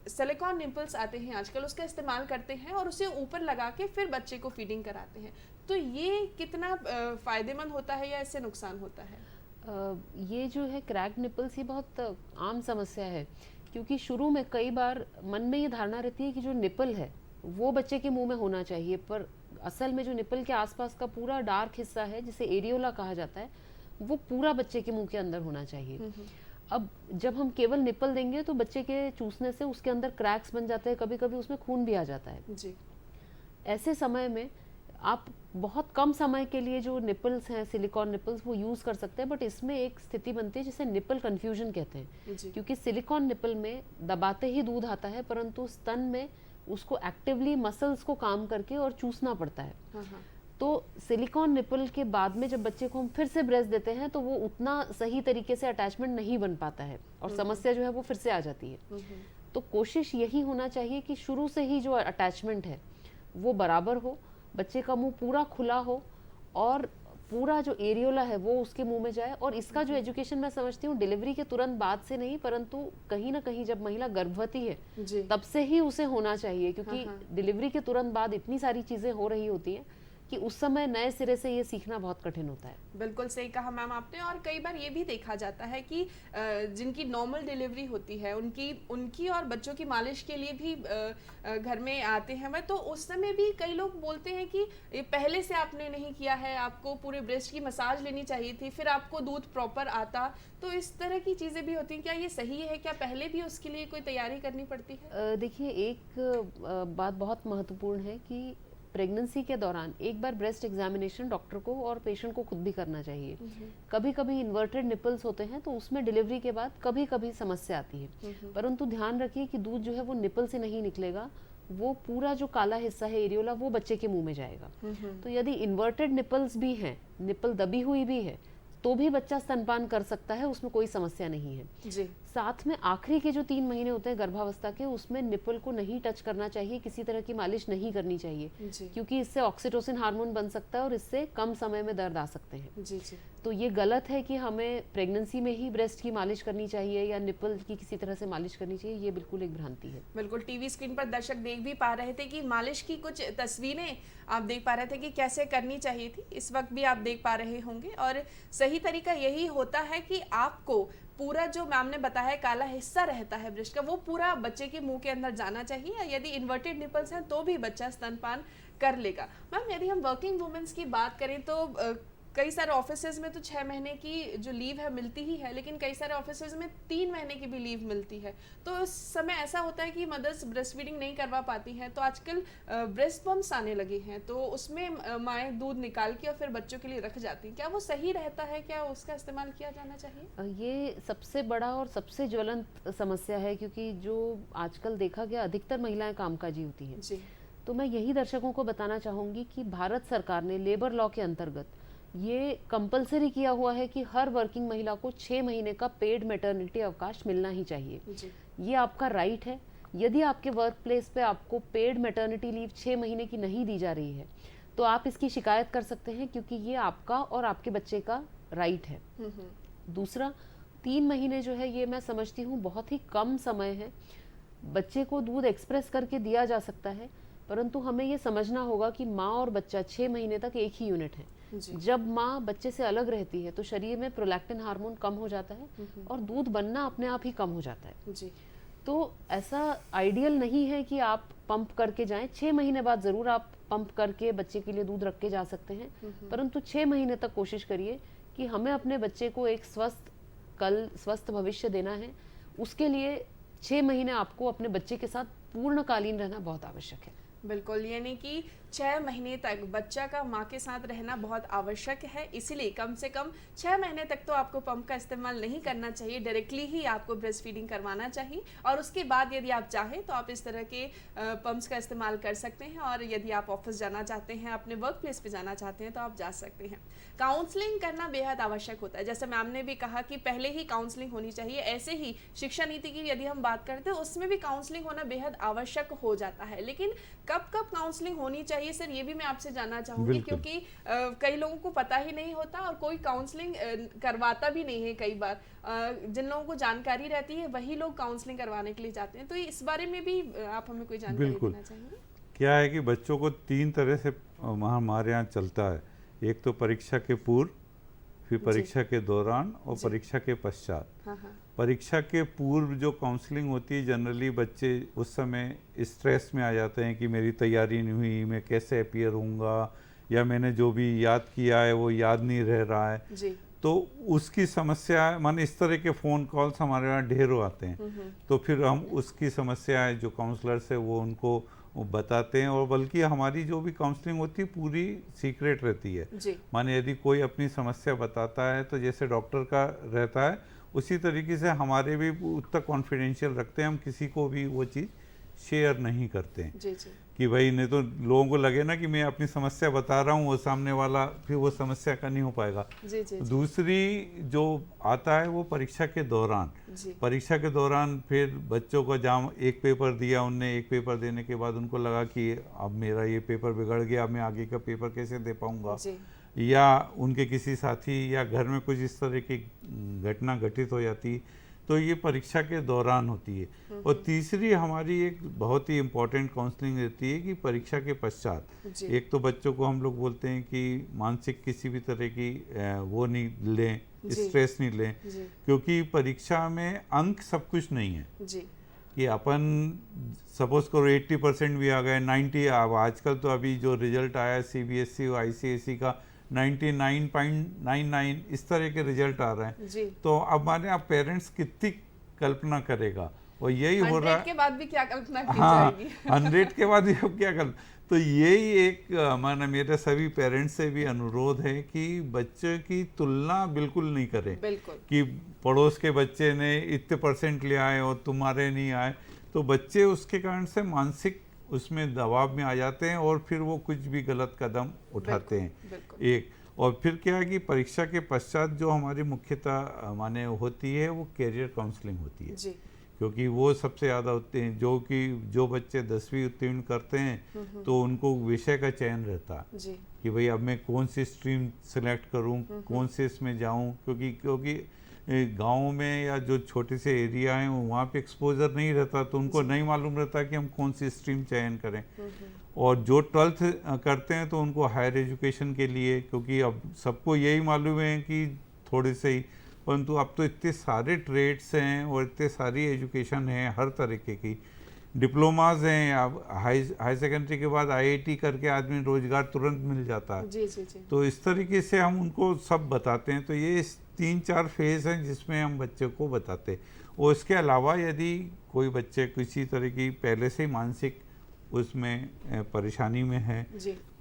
सिलिकॉन निपल्स आते हैं आजकल, उसका इस्तेमाल करते हैं और उसे ऊपर लगा के फिर बच्चे को फीडिंग कराते हैं। तो ये कितना फ़ायदेमंद होता है या इससे नुकसान होता है? ये जो है क्रैक निपल्स, ये बहुत आम समस्या है, क्योंकि शुरू में कई बार मन में ये धारणा रहती है कि जो निपल है वो बच्चे के मुंह में होना चाहिए, पर असल में जो निपल के आसपास का पूरा डार्क हिस्सा है जिसे एरियोला कहा जाता है, वो पूरा बच्चे के मुंह के अंदर होना चाहिए। अब जब हम केवल निपल देंगे तो बच्चे के चूसने से उसके अंदर क्रैक्स बन जाते हैं, कभी कभी उसमें खून भी आ जाता है जी। ऐसे समय में आप बहुत कम समय के लिए जो निपल्स हैं, सिलिकॉन निपल्स, वो यूज़ कर सकते हैं, बट इसमें एक स्थिति बनती है जिसे निपल कन्फ्यूजन कहते हैं, क्योंकि सिलिकॉन निपल में दबाते ही दूध आता है, परंतु स्तन में उसको एक्टिवली मसल्स को काम करके और चूसना पड़ता है। तो सिलिकॉन निपल के बाद में जब बच्चे को हम फिर से ब्रेस्ट देते हैं तो वो उतना सही तरीके से अटैचमेंट नहीं बन पाता है और समस्या जो है वो फिर से आ जाती है। तो कोशिश यही होना चाहिए कि शुरू से ही जो अटैचमेंट है वो बराबर हो, बच्चे का मुंह पूरा खुला हो और पूरा जो एरियोला है वो उसके मुंह में जाए। और इसका जो एजुकेशन मैं समझती हूँ डिलीवरी के तुरंत बाद से नहीं, परंतु कहीं ना कहीं जब महिला गर्भवती है तब से ही उसे होना चाहिए, क्योंकि डिलीवरी के तुरंत बाद इतनी सारी चीजें हो रही होती हैं कि उस समय नए सिरे से ये सीखना बहुत कठिन होता है। बिल्कुल सही कहा मैम आपने। और कई बार ये भी देखा जाता है कि जिनकी नॉर्मल डिलीवरी होती है उनकी और बच्चों की मालिश के लिए भी घर में आते हैं मैं, तो उस समय भी कई लोग बोलते हैं कि ये पहले से आपने नहीं किया है, आपको पूरे ब्रेस्ट की मसाज लेनी चाहिए थी, फिर आपको दूध प्रॉपर आता। तो इस तरह की चीज़ें भी होती हैं, क्या ये सही है? क्या पहले भी उसके लिए कोई तैयारी करनी पड़ती है? देखिए, एक बात बहुत महत्वपूर्ण है कि प्रेगनेंसी के दौरान एक बार ब्रेस्ट एग्जामिनेशन डॉक्टर को और पेशेंट को खुद भी करना चाहिए। कभी कभी इन्वर्टेड निपल्स होते हैं तो उसमें डिलीवरी के बाद कभी कभी समस्या आती है, परंतु ध्यान रखिए कि दूध जो है वो निपल से नहीं निकलेगा, वो पूरा जो काला हिस्सा है एरियोला वो बच्चे के मुंह में जाएगा। तो यदि इन्वर्टेड निपल्स भी हैं, निपल दबी हुई भी है, तो भी बच्चा स्तनपान कर सकता है, उसमें कोई समस्या नहीं है जी। साथ में आखिरी के जो 3 महीने होते हैं गर्भावस्था के, उसमें निपल को नहीं टच करना चाहिए, किसी तरह की मालिश नहीं करनी चाहिए, क्योंकि इससे ऑक्सीटोसिन हार्मोन बन सकता है और इससे कम समय में दर्द आ सकते हैं। जी जी। तो ये गलत है कि हमें प्रेगनेंसी में ही ब्रेस्ट की मालिश करनी चाहिए या निपल की किसी तरह से मालिश करनी चाहिए, ये बिल्कुल एक भ्रांति है। बिल्कुल, टीवी स्क्रीन पर दर्शक देख भी पा रहे थे कि मालिश की कुछ तस्वीरें आप देख पा रहे थे कि कैसे करनी चाहिए थी, इस वक्त भी आप देख पा रहे होंगे। और सही तरीका यही होता है कि आपको पूरा जो मैम ने बताया काला हिस्सा रहता है ब्रेस्ट का, वो पूरा बच्चे के मुंह के अंदर जाना चाहिए। यदि इन्वर्टेड निपल्स हैं तो भी बच्चा स्तनपान कर लेगा। मैम, यदि हम वर्किंग वुमेन्स की बात करें तो कई सारे ऑफिसेज में तो 6 महीने की जो लीव है मिलती ही है, लेकिन कई सारे ऑफिसेज में 3 महीने की भी लीव मिलती है। तो उस समय ऐसा होता है कि मदर्स ब्रेस्ट फीडिंग नहीं करवा पाती हैं, तो आजकल ब्रेस्ट पम्प्स आने लगे हैं, तो उसमें माएँ दूध निकाल के और फिर बच्चों के लिए रख जाती हैं। क्या वो सही रहता है? क्या उसका इस्तेमाल किया जाना चाहिए? ये सबसे बड़ा और सबसे ज्वलंत समस्या है, क्योंकि जो आजकल देखा गया अधिकतर महिलाएं कामकाजी होती हैं। जी। तो मैं यही दर्शकों को बताना चाहूँगी कि भारत सरकार ने लेबर लॉ के अंतर्गत ये कंपलसरी किया हुआ है कि हर वर्किंग महिला को 6 महीने का पेड मैटरनिटी अवकाश मिलना ही चाहिए। ये आपका राइट है। यदि आपके वर्क प्लेस पे आपको पेड मैटरनिटी लीव 6 महीने की नहीं दी जा रही है तो आप इसकी शिकायत कर सकते हैं, क्योंकि ये आपका और आपके बच्चे का राइट है। दूसरा, 3 महीने जो है ये मैं समझती हूँ बहुत ही कम समय है। बच्चे को दूध एक्सप्रेस करके दिया जा सकता है, परंतु हमें ये समझना होगा कि माँ और बच्चा 6 महीने तक एक ही यूनिट है। जब माँ बच्चे से अलग रहती है तो शरीर में प्रोलैक्टिन हार्मोन कम हो जाता है और दूध बनना अपने आप ही कम हो जाता है। जी। तो ऐसा आइडियल नहीं है कि आप पंप करके जाएं। 6 महीने बाद जरूर आप पंप करके बच्चे के लिए दूध रख के जा सकते हैं, परंतु 6 महीने तक कोशिश करिए कि हमें अपने बच्चे को एक स्वस्थ भविष्य देना है। उसके लिए 6 महीने आपको अपने बच्चे के साथ पूर्णकालीन रहना बहुत आवश्यक है। बिल्कुल, यानी कि 6 महीने तक बच्चा का माँ के साथ रहना बहुत आवश्यक है, इसीलिए कम से कम 6 महीने तक तो आपको पंप का इस्तेमाल नहीं करना चाहिए, डायरेक्टली ही आपको ब्रेस्ट फीडिंग करवाना चाहिए। और उसके बाद यदि आप चाहें तो आप इस तरह के पंप्स का इस्तेमाल कर सकते हैं, और यदि आप ऑफिस जाना चाहते हैं, अपने वर्क प्लेस पे जाना चाहते हैं तो आप जा सकते हैं। काउंसलिंग करना बेहद आवश्यक होता है, जैसे मैम ने भी कहा कि पहले ही काउंसलिंग होनी चाहिए। ऐसे ही शिक्षा नीति की यदि हम बात करते हैं उसमें भी काउंसलिंग होना बेहद आवश्यक हो जाता है, लेकिन कब कब काउंसलिंग होनी चाहिए सर, ये भी मैं आपसे जानना चाहूँगी, क्योंकि कई लोगों को पता ही नहीं होता और कोई काउंसलिंग करवाता भी नहीं है। कई बार जिन लोगों को जानकारी रहती है वही लोग काउंसलिंग करवाने के लिए जाते हैं, तो इस बारे में भी आप हमें कोई जानकारी देना चाहेंगे? क्या है कि बच्चों को 3 तरह से हमारे यहाँ चलता है, एक तो परीक्षा के पूर्व, फिर परीक्षा के दौरान और परीक्षा के पश्चात। परीक्षा के पूर्व जो काउंसलिंग होती है, जनरली बच्चे उस समय स्ट्रेस में आ जाते हैं कि मेरी तैयारी नहीं हुई, मैं कैसे अपीयर होऊंगा, या मैंने जो भी याद किया है वो याद नहीं रह रहा है जी। तो उसकी समस्या, माने इस तरह के फ़ोन कॉल्स हमारे यहाँ ढेरों आते हैं। तो फिर हम उसकी समस्याएं जो काउंसलर्स है वो उनको बताते हैं, और बल्कि हमारी जो भी काउंसलिंग होती है पूरी सीक्रेट रहती है। माने यदि कोई अपनी समस्या बताता है तो जैसे डॉक्टर का रहता है उसी तरीके से हमारे भी उतना कॉन्फिडेंशियल रखते हैं, हम किसी को भी वो चीज़ शेयर नहीं करते हैं जी। कि भाई नहीं तो लोगों को लगे ना कि मैं अपनी समस्या बता रहा हूँ, वो सामने वाला फिर वो समस्या का नहीं हो पाएगा जी। दूसरी जो आता है वो परीक्षा के दौरान। परीक्षा के दौरान फिर बच्चों को जहाँ एक पेपर दिया, उनने एक पेपर देने के बाद उनको लगा कि अब मेरा ये पेपर बिगड़ गया, मैं आगे का पेपर कैसे दे पाऊँगा, या उनके किसी साथी या घर में कुछ इस तरह की घटना घटित हो जाती, तो ये परीक्षा के दौरान होती है। और तीसरी हमारी एक बहुत ही इम्पोर्टेंट काउंसलिंग रहती है कि परीक्षा के पश्चात। एक तो बच्चों को हम लोग बोलते हैं कि मानसिक किसी भी तरह की वो नहीं लें, स्ट्रेस नहीं लें, क्योंकि परीक्षा में अंक सब कुछ नहीं है जी। कि अपन सपोज करो 80% भी आ गए, 90, अब आजकल तो अभी जो रिजल्ट आया CBSE और ICSE का 99.99 इस तरह के रिजल्ट आ रहे हैं जी। तो अब माने आप पेरेंट्स कितनी कल्पना करेगा, और यही हो रहा है। 100 के बाद भी क्या कल्पना की जाएगी? 100 के बाद भी अब क्या तो यही एक माना मेरे सभी पेरेंट्स से भी अनुरोध है कि बच्चे की तुलना बिल्कुल नहीं करें, कि पड़ोस के बच्चे ने इतने % ले आए और तुम्हारे नहीं आए, तो बच्चे उसके कारण से मानसिक उसमें दबाव में आ जाते हैं और फिर वो कुछ भी गलत कदम उठाते हैं एक। और फिर क्या है कि परीक्षा के पश्चात जो हमारी मुख्यतः माने होती है वो कैरियर काउंसलिंग होती है जी। क्योंकि वो सबसे ज़्यादा होते हैं, जो बच्चे 10वीं उत्तीर्ण करते हैं तो उनको विषय का चयन रहता है जी। कि भाई अब मैं कौन सी स्ट्रीम सेलेक्ट करूं, कौन से इसमें जाऊं, क्योंकि गाँव में या जो छोटे से एरिया हैं वहाँ पे एक्सपोजर नहीं रहता, तो उनको नहीं मालूम रहता कि हम कौन सी स्ट्रीम चयन करें। और जो 12th करते हैं तो उनको हायर एजुकेशन के लिए, क्योंकि अब सबको यही मालूम है कि थोड़े से ही, परंतु अब तो इतने सारे ट्रेड्स हैं और इतने सारी एजुकेशन है, हर तरीके की डिप्लोमाज हैं। अब हाई सेकेंडरी के बाद IIT करके आदमी रोजगार तुरंत मिल जाता है जी। तो इस तरीके से हम उनको सब बताते हैं। तो ये 3-4 फेज़ हैं जिसमें हम बच्चे को बताते हैं। और इसके अलावा यदि कोई बच्चे किसी तरह की पहले से ही मानसिक उसमें परेशानी में है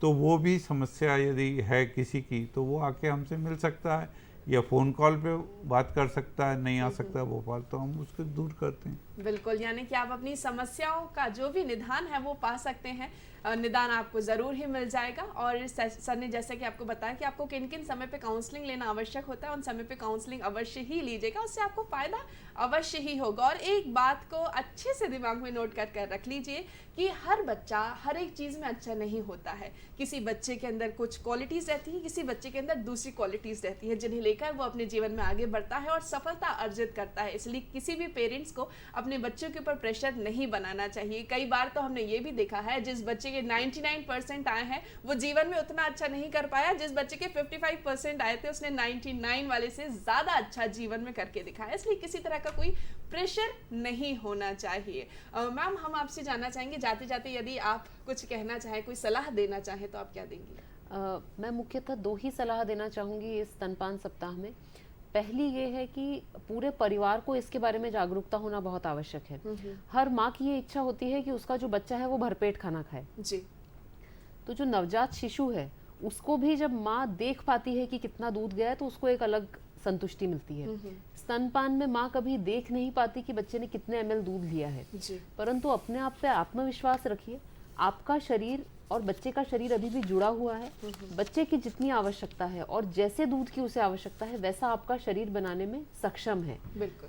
तो वो भी समस्या यदि है किसी की, तो वो आके हमसे मिल सकता है या फ़ोन कॉल पे बात कर सकता है, नहीं आ सकता भोपाल तो हम उसको दूर करते हैं। बिल्कुल, यानी कि आप अपनी समस्याओं का जो भी निदान है वो पा सकते हैं, निदान आपको ज़रूर ही मिल जाएगा। और सर ने जैसे कि आपको बताया कि आपको किन किन समय पे काउंसलिंग लेना आवश्यक होता है, उन समय पे काउंसलिंग अवश्य ही लीजिएगा, उससे आपको फ़ायदा अवश्य ही होगा। और एक बात को अच्छे से दिमाग में नोट कर रख लीजिए कि हर बच्चा हर एक चीज़ में अच्छा नहीं होता है। किसी बच्चे के अंदर कुछ क्वालिटीज़ रहती हैं, किसी बच्चे के अंदर दूसरी क्वालिटीज़ रहती है, जिन्हें लेकर वो अपने जीवन में आगे बढ़ता है और सफलता अर्जित करता है। इसलिए किसी भी पेरेंट्स को अपने बच्चों के ऊपर प्रेशर नहीं बनाना चाहिए। कई बार तो हमने ये भी देखा है, जिस बच्चे के 99% आए हैं वो जीवन में उतना अच्छा नहीं कर पाया, जिस बच्चे के 55% आए थे उसने 99 वाले से ज़्यादा अच्छा जीवन में करके दिखाया। इसलिए किसी तरह का कोई प्रेशर नहीं होना चाहिए। मैम, हम आपसे जानना चाहेंगे जाते जाते, यदि आप कुछ कहना चाहें, कोई सलाह देना चाहें तो आप क्या देंगी? मैं मुख्यतः 2 ही सलाह देना चाहूँगी इस स्तनपान सप्ताह में। पहली ये है कि पूरे परिवार को इसके बारे में जागरूकता होना बहुत आवश्यक है। हर माँ की ये इच्छा होती है कि उसका जो बच्चा है वो भरपेट खाना खाए। जी। तो जो नवजात शिशु है उसको भी जब माँ देख पाती है कि कितना दूध गया है तो उसको एक अलग संतुष्टि मिलती है। स्तनपान में माँ कभी देख नहीं पाती कि बच्चे ने कितने ml दूध लिया है, परंतु अपने आप पे आत्मविश्वास रखिए, आपका शरीर और बच्चे का शरीर अभी भी जुड़ा हुआ है। बच्चे की जितनी आवश्यकता है और जैसे दूध की उसे आवश्यकता है वैसा आपका शरीर बनाने में सक्षम है।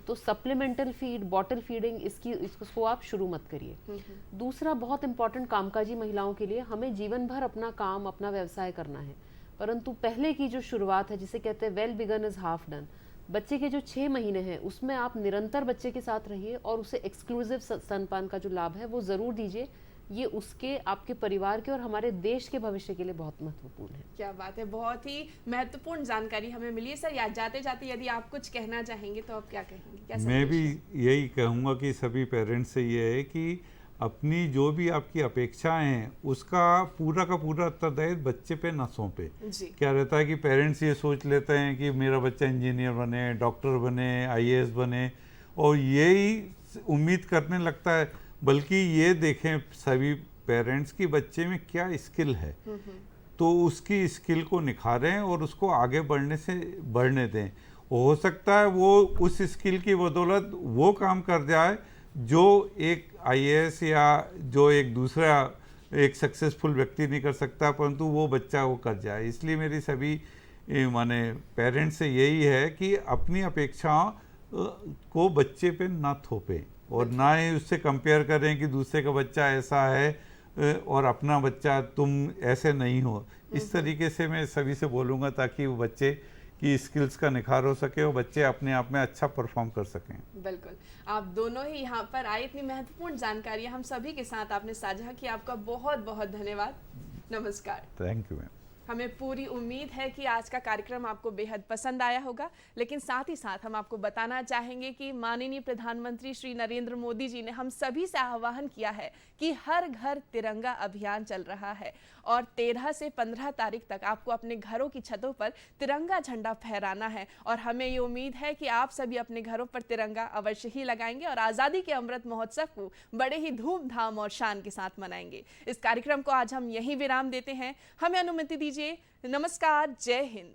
तो सप्लीमेंटल फीड, बॉटल फीडिंग इसको आप शुरू मत करिए। दूसरा बहुत इंपॉर्टेंट कामकाजी महिलाओं के लिए, हमें जीवन भर अपना काम, अपना व्यवसाय करना है, परंतु पहले की जो शुरुआत है जिसे कहते हैं well begun is half done, बच्चे के जो 6 महीने हैं उसमें आप निरंतर बच्चे के साथ रहिए और उसे एक्सक्लूसिव स्तनपान का जो लाभ है वो जरूर दीजिए। ये उसके, आपके परिवार के और हमारे देश के भविष्य के लिए बहुत महत्वपूर्ण है। क्या बात है, बहुत ही महत्वपूर्ण जानकारी हमें मिली है सर। या जाते जाते यदि आप कुछ कहना चाहेंगे तो आप क्या कहेंगे? क्या मैं भी यही कहूँगा कि सभी पेरेंट्स से ये है कि अपनी जो भी आपकी अपेक्षाएं हैं उसका पूरा का पूरा उत्तरदायित्व बच्चे पे न सौंपे। क्या रहता है कि पेरेंट्स ये सोच लेते हैं कि मेरा बच्चा इंजीनियर बने, डॉक्टर बने, IAS बने और यही उम्मीद करने लगता है, बल्कि ये देखें सभी पेरेंट्स की बच्चे में क्या स्किल है तो उसकी स्किल को निखारें और उसको आगे बढ़ने दें। हो सकता है वो उस स्किल की बदौलत वो काम कर जाए जो एक IAS या जो एक दूसरा एक सक्सेसफुल व्यक्ति नहीं कर सकता, परंतु वो बच्चा वो कर जाए। इसलिए मेरी सभी माने पेरेंट्स से यही है कि अपनी अपेक्षाओं को बच्चे पे ना थोपें और ना ही उससे कंपेयर करें कि दूसरे का बच्चा ऐसा है और अपना बच्चा तुम ऐसे नहीं हो। इस तरीके से मैं सभी से बोलूँगा ताकि वो बच्चे की स्किल्स का निखार हो सके और बच्चे अपने आप में अच्छा परफॉर्म कर सकें। बिल्कुल, आप दोनों ही यहाँ पर आए, इतनी महत्वपूर्ण जानकारी हम सभी के साथ आपने साझा की, आपका बहुत बहुत धन्यवाद। नमस्कार। Thank you ma'am. हमें पूरी उम्मीद है कि आज का कार्यक्रम आपको बेहद पसंद आया होगा, लेकिन साथ ही साथ हम आपको बताना चाहेंगे कि माननीय प्रधानमंत्री श्री नरेंद्र मोदी जी ने हम सभी से आह्वान किया है कि हर घर तिरंगा अभियान चल रहा है और 13 से 15 तारीख तक आपको अपने घरों की छतों पर तिरंगा झंडा फहराना है और हमें ये उम्मीद है कि आप सभी अपने घरों पर तिरंगा अवश्य ही लगाएंगे और आज़ादी के अमृत महोत्सव को बड़े ही धूमधाम और शान के साथ मनाएंगे। इस कार्यक्रम को आज हम यहीं विराम देते हैं, हमें अनुमति दीजिए। नमस्कार, जय हिंद।